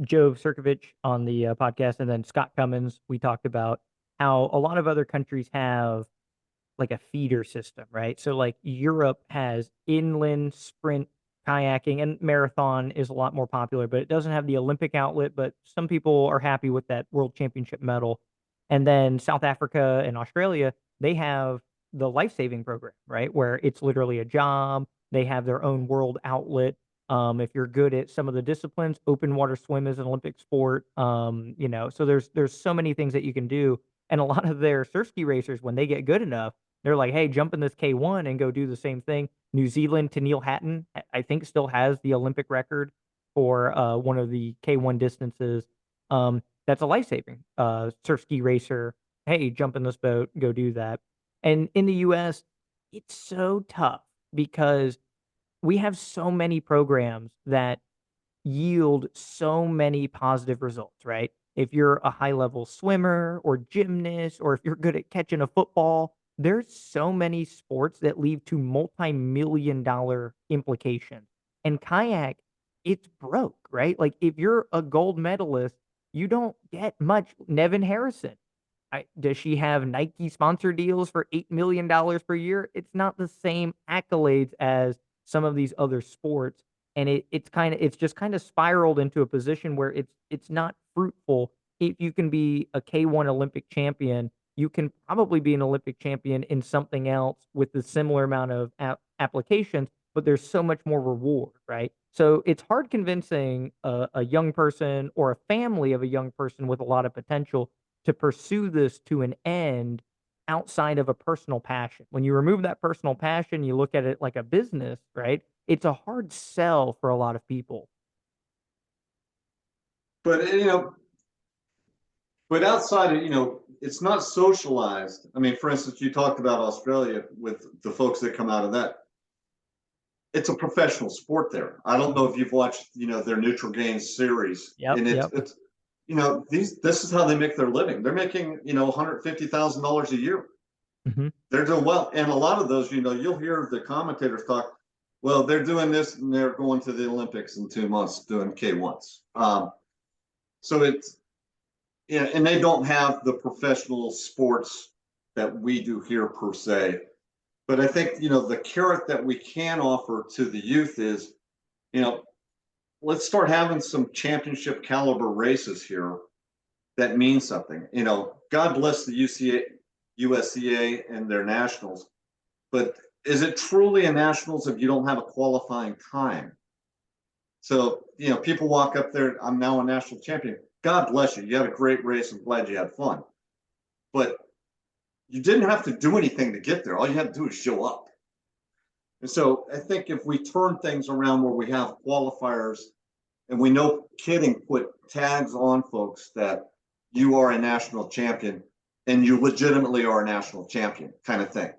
Joe Sirkovich on the podcast, and then Scott Cummins. We talked about how a lot of other countries have like a feeder system, right? So like Europe has inland sprint kayaking and marathon is a lot more popular, but it doesn't have the Olympic outlet, but some people are happy with that world championship medal. And then South Africa and Australia, they have the life-saving program, right? Where it's literally a job. They have their own world outlet. If you're good at some of the disciplines, open water swim is an Olympic sport. So there's so many things that you can do. And a lot of their surf ski racers, when they get good enough, they're like, hey, jump in this K1 and go do the same thing. New Zealand, Tennille Hatton, I think still has the Olympic record for one of the K1 distances. That's a life saving surf ski racer. Hey, jump in this boat, go do that. And in the US, it's so tough because we have so many programs that yield so many positive results, right? If you're a high level swimmer or gymnast, or if you're good at catching a football, there's so many sports that lead to multi-million dollar implications. And kayak, it's broke, right? Like if you're a gold medalist, you don't get much. Nevin Harrison, does she have Nike sponsor deals for $8 million per year? It's not the same accolades as some of these other sports, and it's just kind of spiraled into a position where it's not fruitful. If you can be a K1 Olympic champion, you can probably be an Olympic champion in something else with the similar amount of applications, but there's so much more reward, right? So it's hard convincing a young person or a family of a young person with a lot of potential to pursue this to an end outside of a personal passion. When you remove that personal passion, you look at it like a business, right? It's a hard sell for a lot of people. But but outside of, it's not socialized. I mean, for instance, you talked about Australia with the folks that come out of that. It's a professional sport there. I don't know if you've watched, their Neutral Games series, Yep, and it's yep. it's this is how they make their living. They're making, $150,000 a year. Hmm. They're doing well, and a lot of those, you'll hear the commentators talk. Well, they're doing this, and they're going to the Olympics in 2 months doing K1s. So it's, yeah, and they don't have the professional sports that we do here per se. But I think, the carrot that we can offer to the youth is, you know, let's start having some championship caliber races here that mean something. God bless the USCA and their nationals, but is it truly a nationals if you don't have a qualifying time? So, people walk up there, I'm now a national champion. God bless you. You had a great race. I'm glad you had fun. But you didn't have to do anything to get there. All you had to do is show up. And so I think if we turn things around where we have qualifiers and we know kidding put tags on folks that you are a national champion and you legitimately are a national champion kind of thing.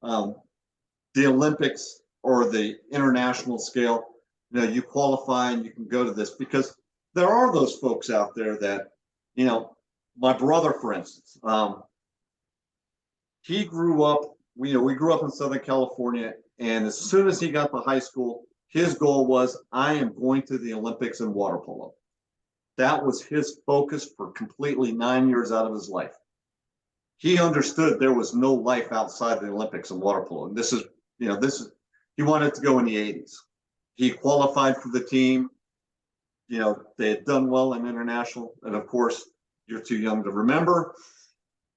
The Olympics or the international scale, you qualify and you can go to this because there are those folks out there that, my brother, for instance, he grew up, we grew up in Southern California. And as soon as he got to high school, his goal was, I am going to the Olympics in water polo. That was his focus for completely 9 years out of his life. He understood there was no life outside the Olympics in water polo. And he wanted to go in the 80s. He qualified for the team. They had done well in international. And of course, you're too young to remember,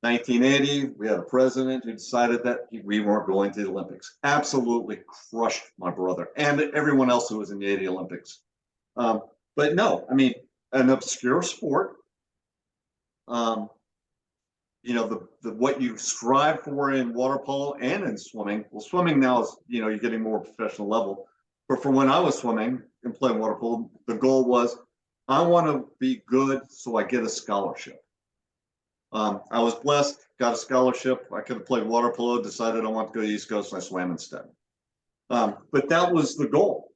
1980, we had a president who decided that we weren't going to the Olympics. Absolutely crushed my brother and everyone else who was in the 80 Olympics. But no, I mean, an obscure sport. What you strive for in water polo and in swimming. Well, swimming now is, you're getting more professional level. But for when I was swimming and playing water polo, the goal was, I want to be good so I get a scholarship. I was blessed, got a scholarship. I could have played water polo, decided I want to go to the East Coast, and I swam instead. But that was the goal.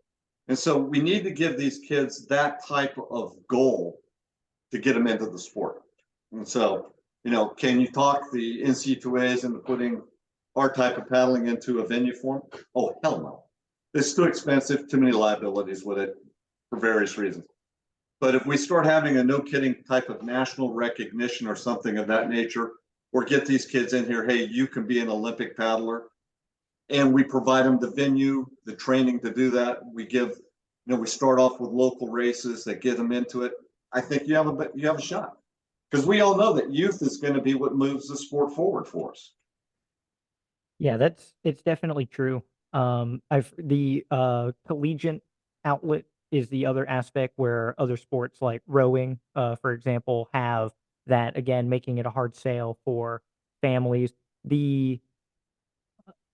And so we need to give these kids that type of goal to get them into the sport. And so, can you talk the NC2As into putting our type of paddling into a venue form? Oh, hell no. It's too expensive, too many liabilities with it for various reasons. But if we start having a no kidding type of national recognition or something of that nature, or get these kids in here, hey, you can be an Olympic paddler, and we provide them the venue, the training to do that. We start off with local races that get them into it. I think you have a shot because we all know that youth is going to be what moves the sport forward for us. Yeah, it's definitely true. I've the collegiate outlet is the other aspect where other sports like rowing, for example, have that again, making it a hard sale for families. The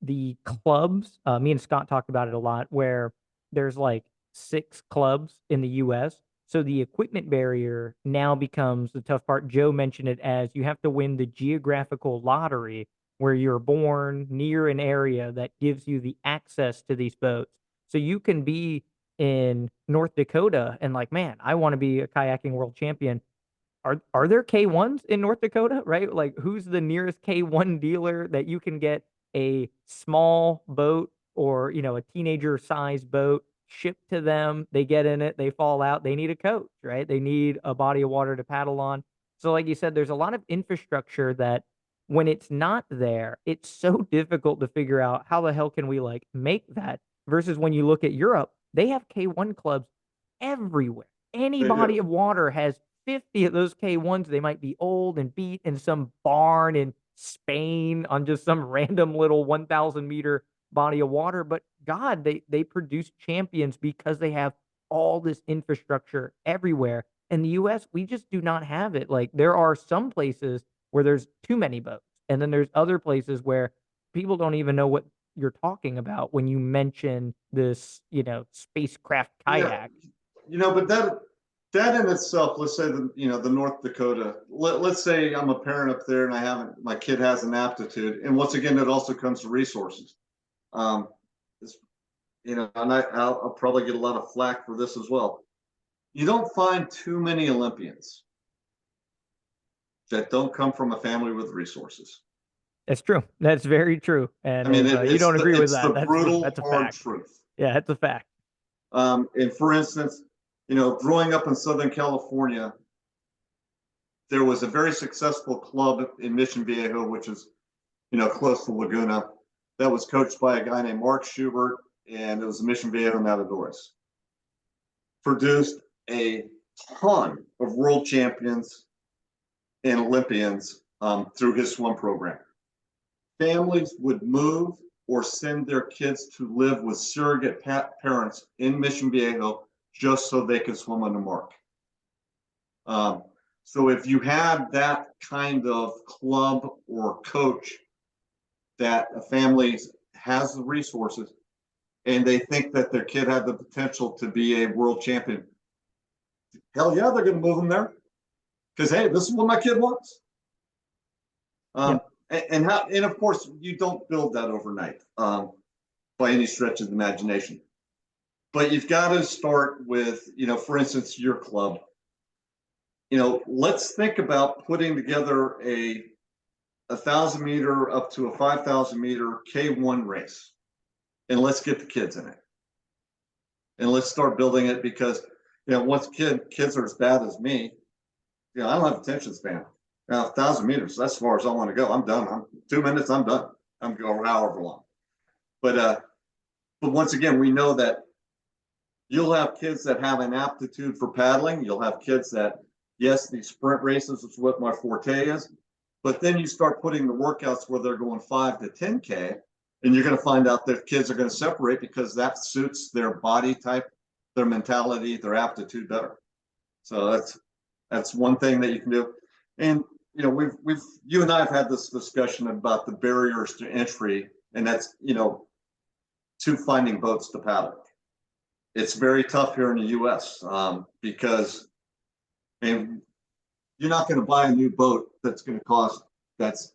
the clubs, me and Scott talked about it a lot, where there's like 6 clubs in the US. So the equipment barrier now becomes the tough part. Joe mentioned it as you have to win the geographical lottery where you're born near an area that gives you the access to these boats. So you can be in North Dakota and like, man, I want to be a kayaking world champion. Are there K1s in North Dakota, right? Like, who's the nearest K1 dealer that you can get a small boat or, a teenager-sized boat shipped to them? They get in it, they fall out, they need a coach, right? They need a body of water to paddle on. So, like you said, there's a lot of infrastructure that when it's not there, it's so difficult to figure out how the hell can we, like, make that versus when you look at Europe, they have K1 clubs everywhere. Any They body do. of water has 50 of those K1s. They might be old and beat in some barn in Spain on just some random little 1,000-meter body of water. But God, they produce champions because they have all this infrastructure everywhere. In the US, we just do not have it. Like there are some places where there's too many boats, and then there's other places where people don't even know what you're talking about when you mention this, spacecraft Yeah, kayak. but that in itself, let's say the North Dakota, let's say I'm a parent up there and my kid has an aptitude. And once again, it also comes to resources. Um, and I'll probably get a lot of flack for this as well. You don't find too many Olympians that don't come from a family with resources. That's true. That's very true. I And mean, if you don't agree with it's that, the that's brutal, that's a hard fact. truth. Yeah, that's a fact. And for instance, growing up in Southern California, there was a very successful club in Mission Viejo, which is, close to Laguna, that was coached by a guy named Mark Schubert, and it was Mission Viejo Nadadores. Produced a ton of world champions and Olympians through his swim program. Families would move or send their kids to live with surrogate parents in Mission Viejo just so they could swim under Mark. So if you have that kind of club or coach that a family has the resources and they think that their kid had the potential to be a world champion, hell yeah, they're going to move them there because hey, this is what my kid wants. Yep. And of course you don't build that overnight by any stretch of the imagination, but you've got to start with, for instance, your club. Let's think about putting together a 1,000-meter up to a 5,000-meter K1 race, and let's get the kids in it, and let's start building it because once kids are as bad as me, I don't have attention span. Now 1,000 meters, that's as far as I want to go. I'm done. I'm 2 minutes. I'm done. I'm going however long. But once again, we know that you'll have kids that have an aptitude for paddling. You'll have kids that, yes, these sprint races is what my forte is. But then you start putting the workouts where they're going 5 to 10K, and you're going to find out that kids are going to separate because that suits their body type, their mentality, their aptitude better. So that's one thing that you can do. And you and I have had this discussion about the barriers to entry, and that's to finding boats to paddle. It's very tough here in the U.S. Because and you're not going to buy a new boat that's going to cost that's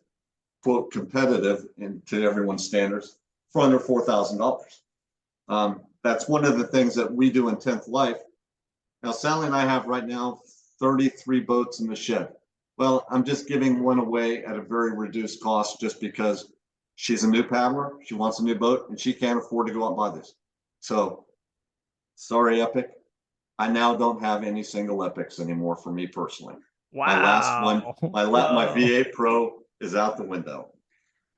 quote competitive to everyone's standards for under $4,000. That's one of the things that we do in 10th Life. Now, Sally and I have right now 33 boats in the shed. Well, I'm just giving one away at a very reduced cost just because she's a new paddler, she wants a new boat, and she can't afford to go out and buy this. So, sorry, Epic. I now don't have any single Epics anymore for me personally. My last one, Wow. my Whoa. V8 Pro is out the window.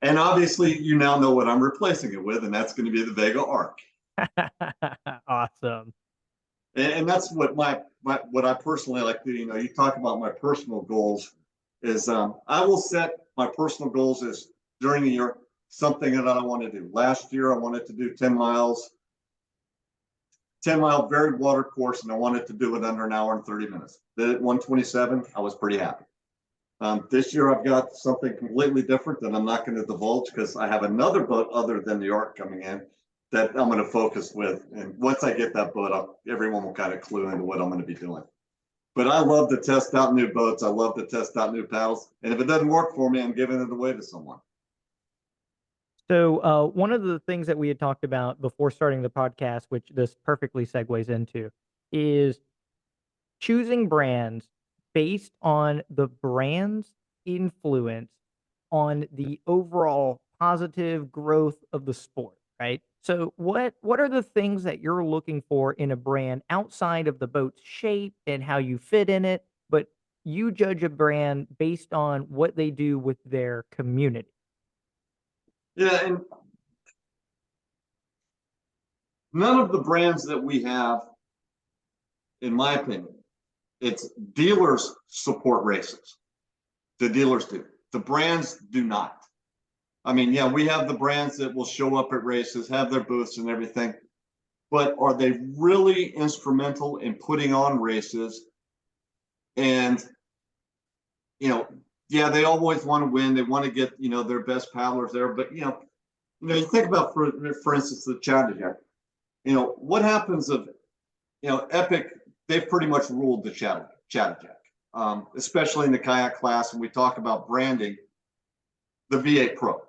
And obviously, you now know what I'm replacing it with, and that's going to be the Vega Arc. Awesome. And that's what what I personally like to, you talk about my personal goals is I will set my personal goals as during the year something that I want to do. Last year, I wanted to do 10 miles. 10-mile varied water course, and I wanted to do it under an hour and 30 minutes. Did it 1:27. I was pretty happy. This year I've got something completely different that I'm not going to divulge because I have another boat other than the Ark coming in that I'm going to focus with. And once I get that boat, everyone will kind of clue into what I'm going to be doing. But I love to test out new boats. I love to test out new paddles. And if it doesn't work for me, I'm giving it away to someone. So, one of the things that we had talked about before starting the podcast, which this perfectly segues into, is choosing brands based on the brand's influence on the overall positive growth of the sport, right? So what are the things that you're looking for in a brand outside of the boat's shape and how you fit in it, but you judge a brand based on what they do with their community? Yeah, and none of the brands that we have, in my opinion, it's dealers support races. The dealers do. The brands do not. I mean, yeah, we have the brands that will show up at races, have their booths and everything, but are they really instrumental in putting on races? And, yeah, they always want to win. They want to get, their best paddlers there. But, you think about, for instance, the Chattanooga. What happens if, Epic, they've pretty much ruled the Chattanooga, especially in the kayak class. And we talk about branding, the V8 Pro.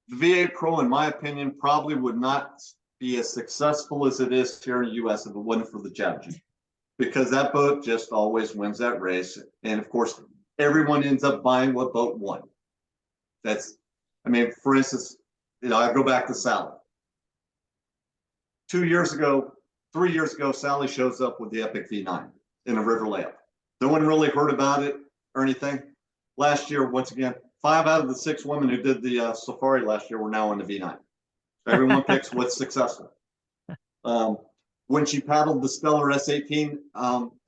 The V8 Pro, in my opinion, probably would not be as successful as it is here in the U.S. if it wasn't for the Chattanooga, because that boat just always wins that race. And of course, everyone ends up buying what boat won. For instance, I go back to Salli. 2 years ago, 3 years ago, Salli shows up with the Epic V9 in a river layup. No one really heard about it or anything. Last year, once again, 5 out of the 6 women who did the safari last year were now in the V9. Everyone picks what's successful. When she paddled the Stellar S18,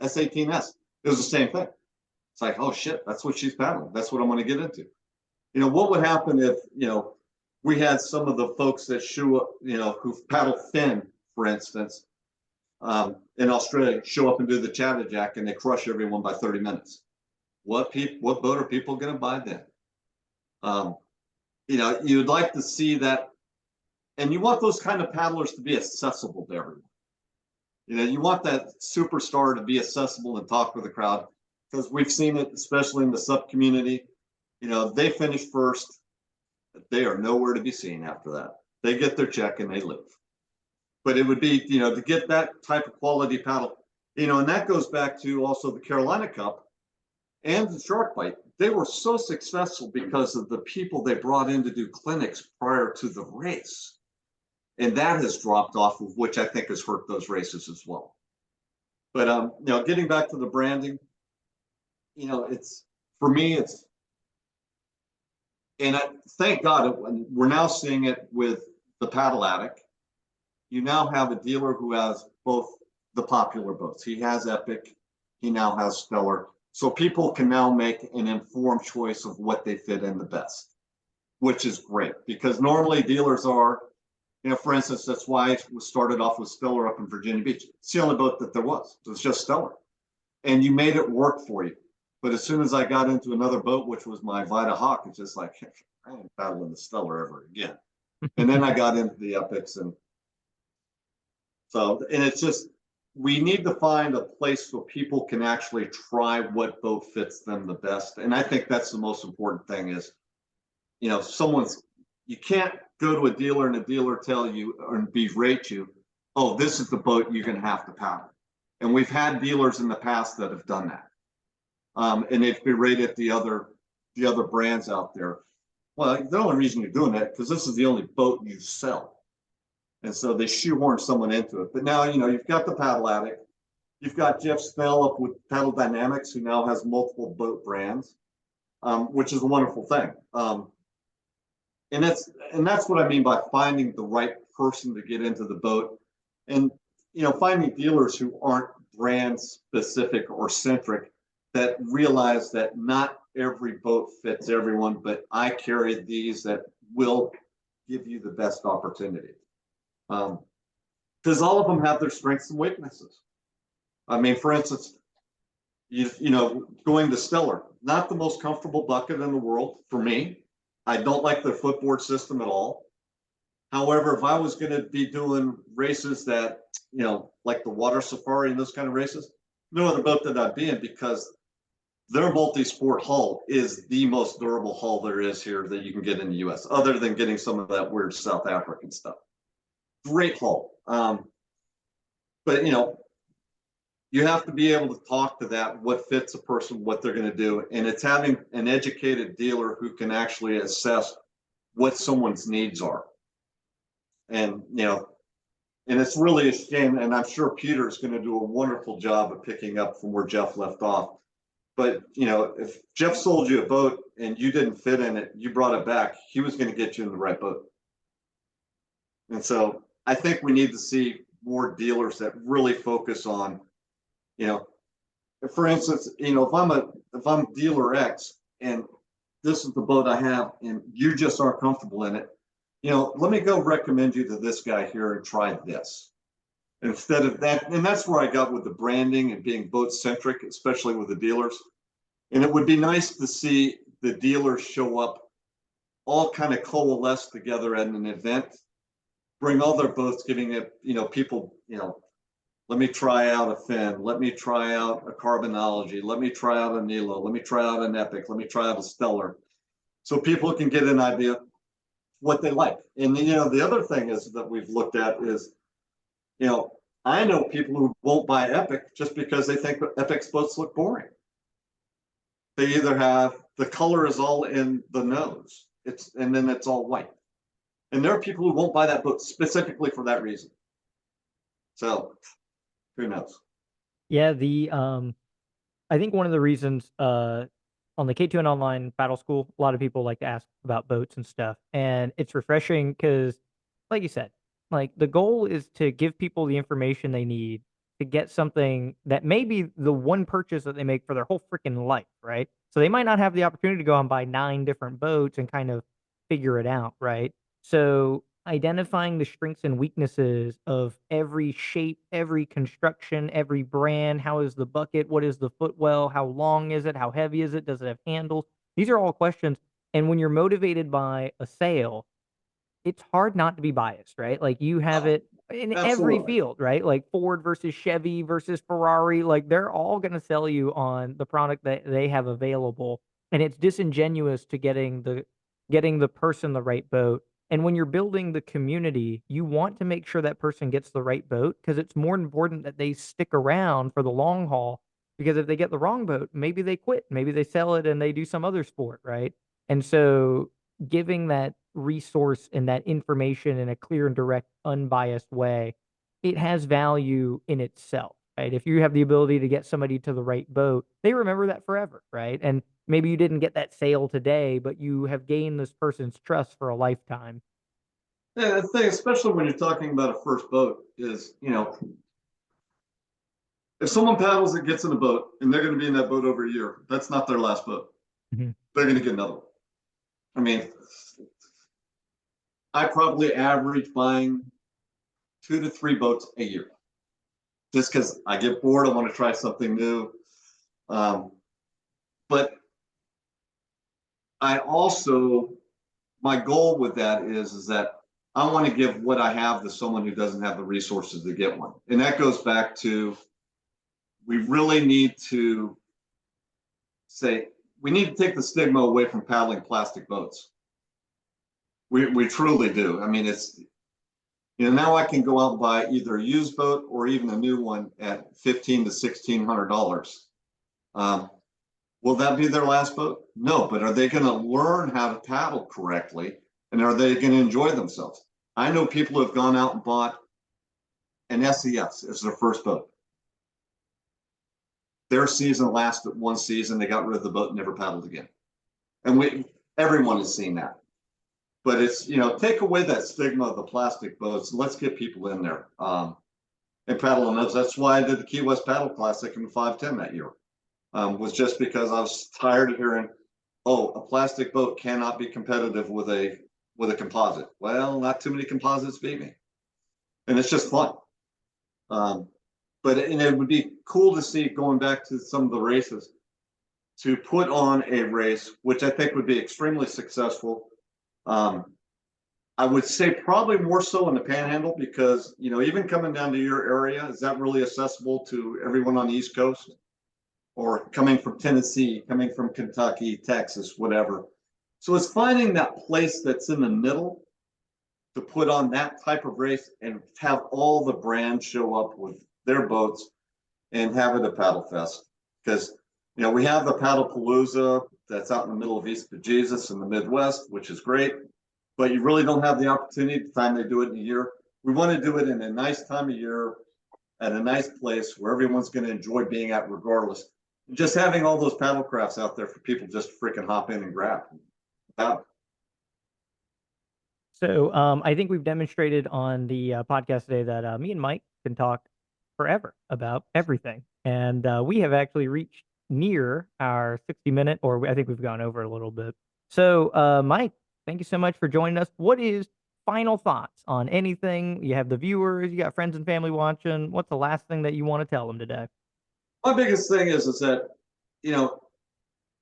S18S, it was the same thing. It's like, oh shit, that's what she's paddling. That's what I'm going to get into. What would happen if, we had some of the folks that who paddle fin, for instance, in Australia, show up and do the Chattanooga and they crush everyone by 30 minutes. What boat are people going to buy then? You'd like to see that, and you want those kind of paddlers to be accessible to everyone. You want that superstar to be accessible and talk with the crowd, because we've seen it, especially in the sub community. They finish first, but they are nowhere to be seen after that. They get their check and they leave. But it would be, to get that type of quality paddle, and that goes back to also the Carolina Cup and the Shark Bite. They were so successful because of the people they brought in to do clinics prior to the race. And that has dropped off, of which I think has hurt those races as well. But, getting back to the branding, for me, and thank God we're now seeing it with the Paddle Addict. You now have a dealer who has both the popular boats. He has Epic, he now has Stellar. So people can now make an informed choice of what they fit in the best, which is great, because normally dealers are, for instance, that's why it started off with Stellar up in Virginia Beach. It's the only boat that there was. It was just Stellar. And you made it work for you. But as soon as I got into another boat, which was my Vita Hawk, it's just like, I ain't paddling the Stellar ever again. And then I got into the Epics. And it's just, we need to find a place where people can actually try what boat fits them the best. And I think that's the most important thing is, you can't go to a dealer and a dealer tell you or berate you, oh, this is the boat you're going to have to paddle. And we've had dealers in the past that have done that. And they've berated the other brands out there. Well, the only reason you're doing that because this is the only boat you sell. And so they shoehorn someone into it. But now, you've got the Paddle Addict. You've got Jeff Snell up with Paddle Dynamics, who now has multiple boat brands, which is a wonderful thing. And that's what I mean by finding the right person to get into the boat, and finding dealers who aren't brand specific or centric, that realize that not every boat fits everyone, but I carry these that will give you the best opportunity. because all of them have their strengths and weaknesses. I mean, for instance, going to Stellar, not the most comfortable bucket in the world for me. I don't like the footboard system at all. However, if I was going to be doing races that, like the water safari and those kind of races, no other boat that I'd be in, because their multi-sport hull is the most durable hull there is here that you can get in the US, other than getting some of that weird South African stuff. Great hull. But you have to be able to talk to that, what fits a person, what they're going to do. And it's having an educated dealer who can actually assess what someone's needs are. And, and it's really a shame. And I'm sure Peter's going to do a wonderful job of picking up from where Jeff left off. But, if Jeff sold you a boat and you didn't fit in it, you brought it back, he was going to get you in the right boat. And so I think we need to see more dealers that really focus on, for instance, if I'm dealer X and this is the boat I have and you just aren't comfortable in it, let me go recommend you to this guy here and try this. Instead of that, and that's where I got with the branding and being boat centric, especially with the dealers. And it would be nice to see the dealers show up, all kind of coalesce together at an event, bring all their boats, giving it, people, let me try out a fin, let me try out a Carbonology, let me try out a Nilo, let me try out an Epic, let me try out a Stellar, so people can get an idea of what they like. And the other thing is that we've looked at is, I know people who won't buy Epic just because they think Epic's boats look boring. They either have the color is all in the nose, and then it's all white. And there are people who won't buy that boat specifically for that reason. So who knows? Yeah, I think one of the reasons on the K2N online paddle school, a lot of people like to ask about boats and stuff, and it's refreshing because, like you said, like the goal is to give people the information they need to get something that may be the one purchase that they make for their whole freaking life, right? So they might not have the opportunity to go and buy 9 different boats and kind of figure it out, right? So identifying the strengths and weaknesses of every shape, every construction, every brand. How is the bucket? What is the footwell? How long is it? How heavy is it? Does it have handles? These are all questions. And when you're motivated by a sale, it's hard not to be biased, right? Like you have Oh, it in every absolutely. field, right? Like Ford versus Chevy versus Ferrari, like they're all going to sell you on the product that they have available, and it's disingenuous to getting the person the right boat. And when you're building the community, you want to make sure that person gets the right boat because it's more important that they stick around for the long haul, because if they get the wrong boat, maybe they quit, maybe they sell it and they do some other sport, right? And so giving that resource and that information in a clear and direct, unbiased way, it has value in itself, right? If you have the ability to get somebody to the right boat, they remember that forever, right? And maybe you didn't get that sale today, but you have gained this person's trust for a lifetime. Yeah, the thing, especially when you're talking about a first boat, is if someone paddles and gets in a boat and they're going to be in that boat over a year, that's not their last boat. Mhm. They're going to get another one. I mean, I probably average buying 2 to 3 boats a year, just because I get bored. I want to try something new. Um, but I also, my goal with that is that I want to give what I have to someone who doesn't have the resources to get one. And that goes back to, we really need to say, we need to take the stigma away from paddling plastic boats. We truly do. I mean, it's, now I can go out and buy either a used boat or even a new one at $1,500 to $1,600. Will that be their last boat? No, but are they going to learn how to paddle correctly? And are they going to enjoy themselves? I know people who have gone out and bought an SES as their first boat. Their season lasted 1 season. They got rid of the boat and never paddled again. And everyone has seen that. But it's, take away that stigma of the plastic boats. Let's get people in there and paddling those. That's why I did the Key West Paddle Classic in 510 that year. Was just because I was tired of hearing, oh, a plastic boat cannot be competitive with a composite. Well, not too many composites beat me. And it's just fun. Um, and it would be cool to see, going back to some of the races, to put on a race, which I think would be extremely successful. Um, I would say probably more so in the Panhandle because, even coming down to your area, is that really accessible to everyone on the East Coast? Or coming from Tennessee, coming from Kentucky, Texas, whatever. So it's finding that place that's in the middle to put on that type of race and have all the brands show up with their boats and have it a paddle fest. Because we have the Paddle Palooza that's out in the middle of East Jesus in the Midwest, which is great, but you really don't have the opportunity the time they do it in a year. We want to do it in a nice time of year at a nice place where everyone's going to enjoy being at regardless. Just having all those paddle crafts out there for people just to freaking hop in and grab. So I think we've demonstrated on the podcast today that me and Mike can talk forever about everything. And we have actually reached near our 60-minute, or I think we've gone over a little bit. So, Mike, thank you so much for joining us. What is final thoughts on anything? You have the viewers, you got friends and family watching. What's the last thing that you want to tell them today? My biggest thing is that,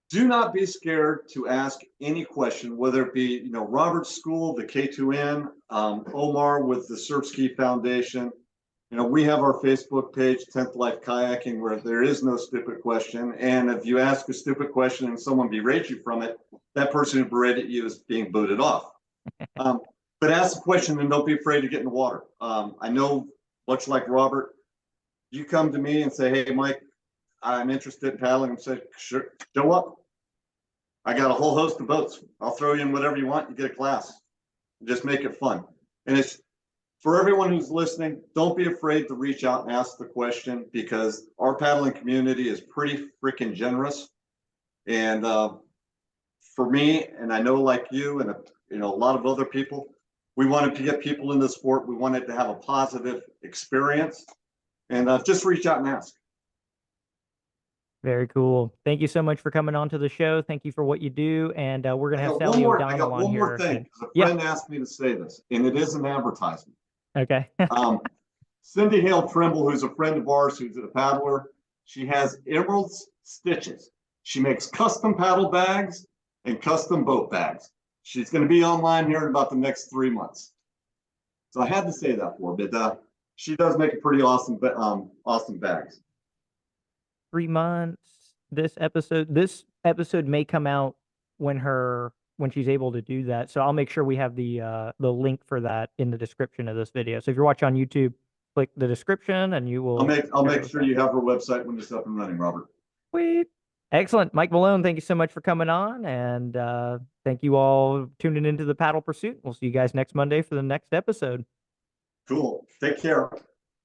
do not be scared to ask any question, whether it be, Robert's school, the K2N, Omar with the Surf Ski Foundation. We have our Facebook page, 10th Life Kayaking, where there is no stupid question. And if you ask a stupid question and someone berates you from it, that person who berated you is being booted off. But ask the question and don't be afraid to get in the water. I know, much like Robert, you come to me and say, hey, Mike, I'm interested in paddling. I'm saying, sure, show up. I got a whole host of boats. I'll throw you in whatever you want. You get a class. Just make it fun. And it's for everyone who's listening, don't be afraid to reach out and ask the question, because our paddling community is pretty freaking generous. And for me, and I know like you and a lot of other people, we wanted to get people in the sport. We wanted to have a positive experience, and just reach out and ask. Very cool. Thank you so much for coming on to the show. Thank you for what you do. And we're going to have Salli I ODonnell got on one more here. thing. A friend asked me to say this, and it is an advertisement. Okay. Cindy Hale Trimble, who's a friend of ours, who's a paddler, she has Emerald Stitches. She makes custom paddle bags and custom boat bags. She's going to be online here in about the next 3 months. So I had to say that for her, but she does make a pretty awesome bags. 3 months. This episode may come out when she's able to do that. So I'll make sure we have the link for that in the description of this video. So if you're watching on YouTube, click the description and you will. I'll make sure you have her website when it's up and running, Robert. Sweet. Excellent. Mike Malone, thank you so much for coming on, and thank you all tuning into the Paddle Pursuit. We'll see you guys next Monday for the next episode. Cool. Take care.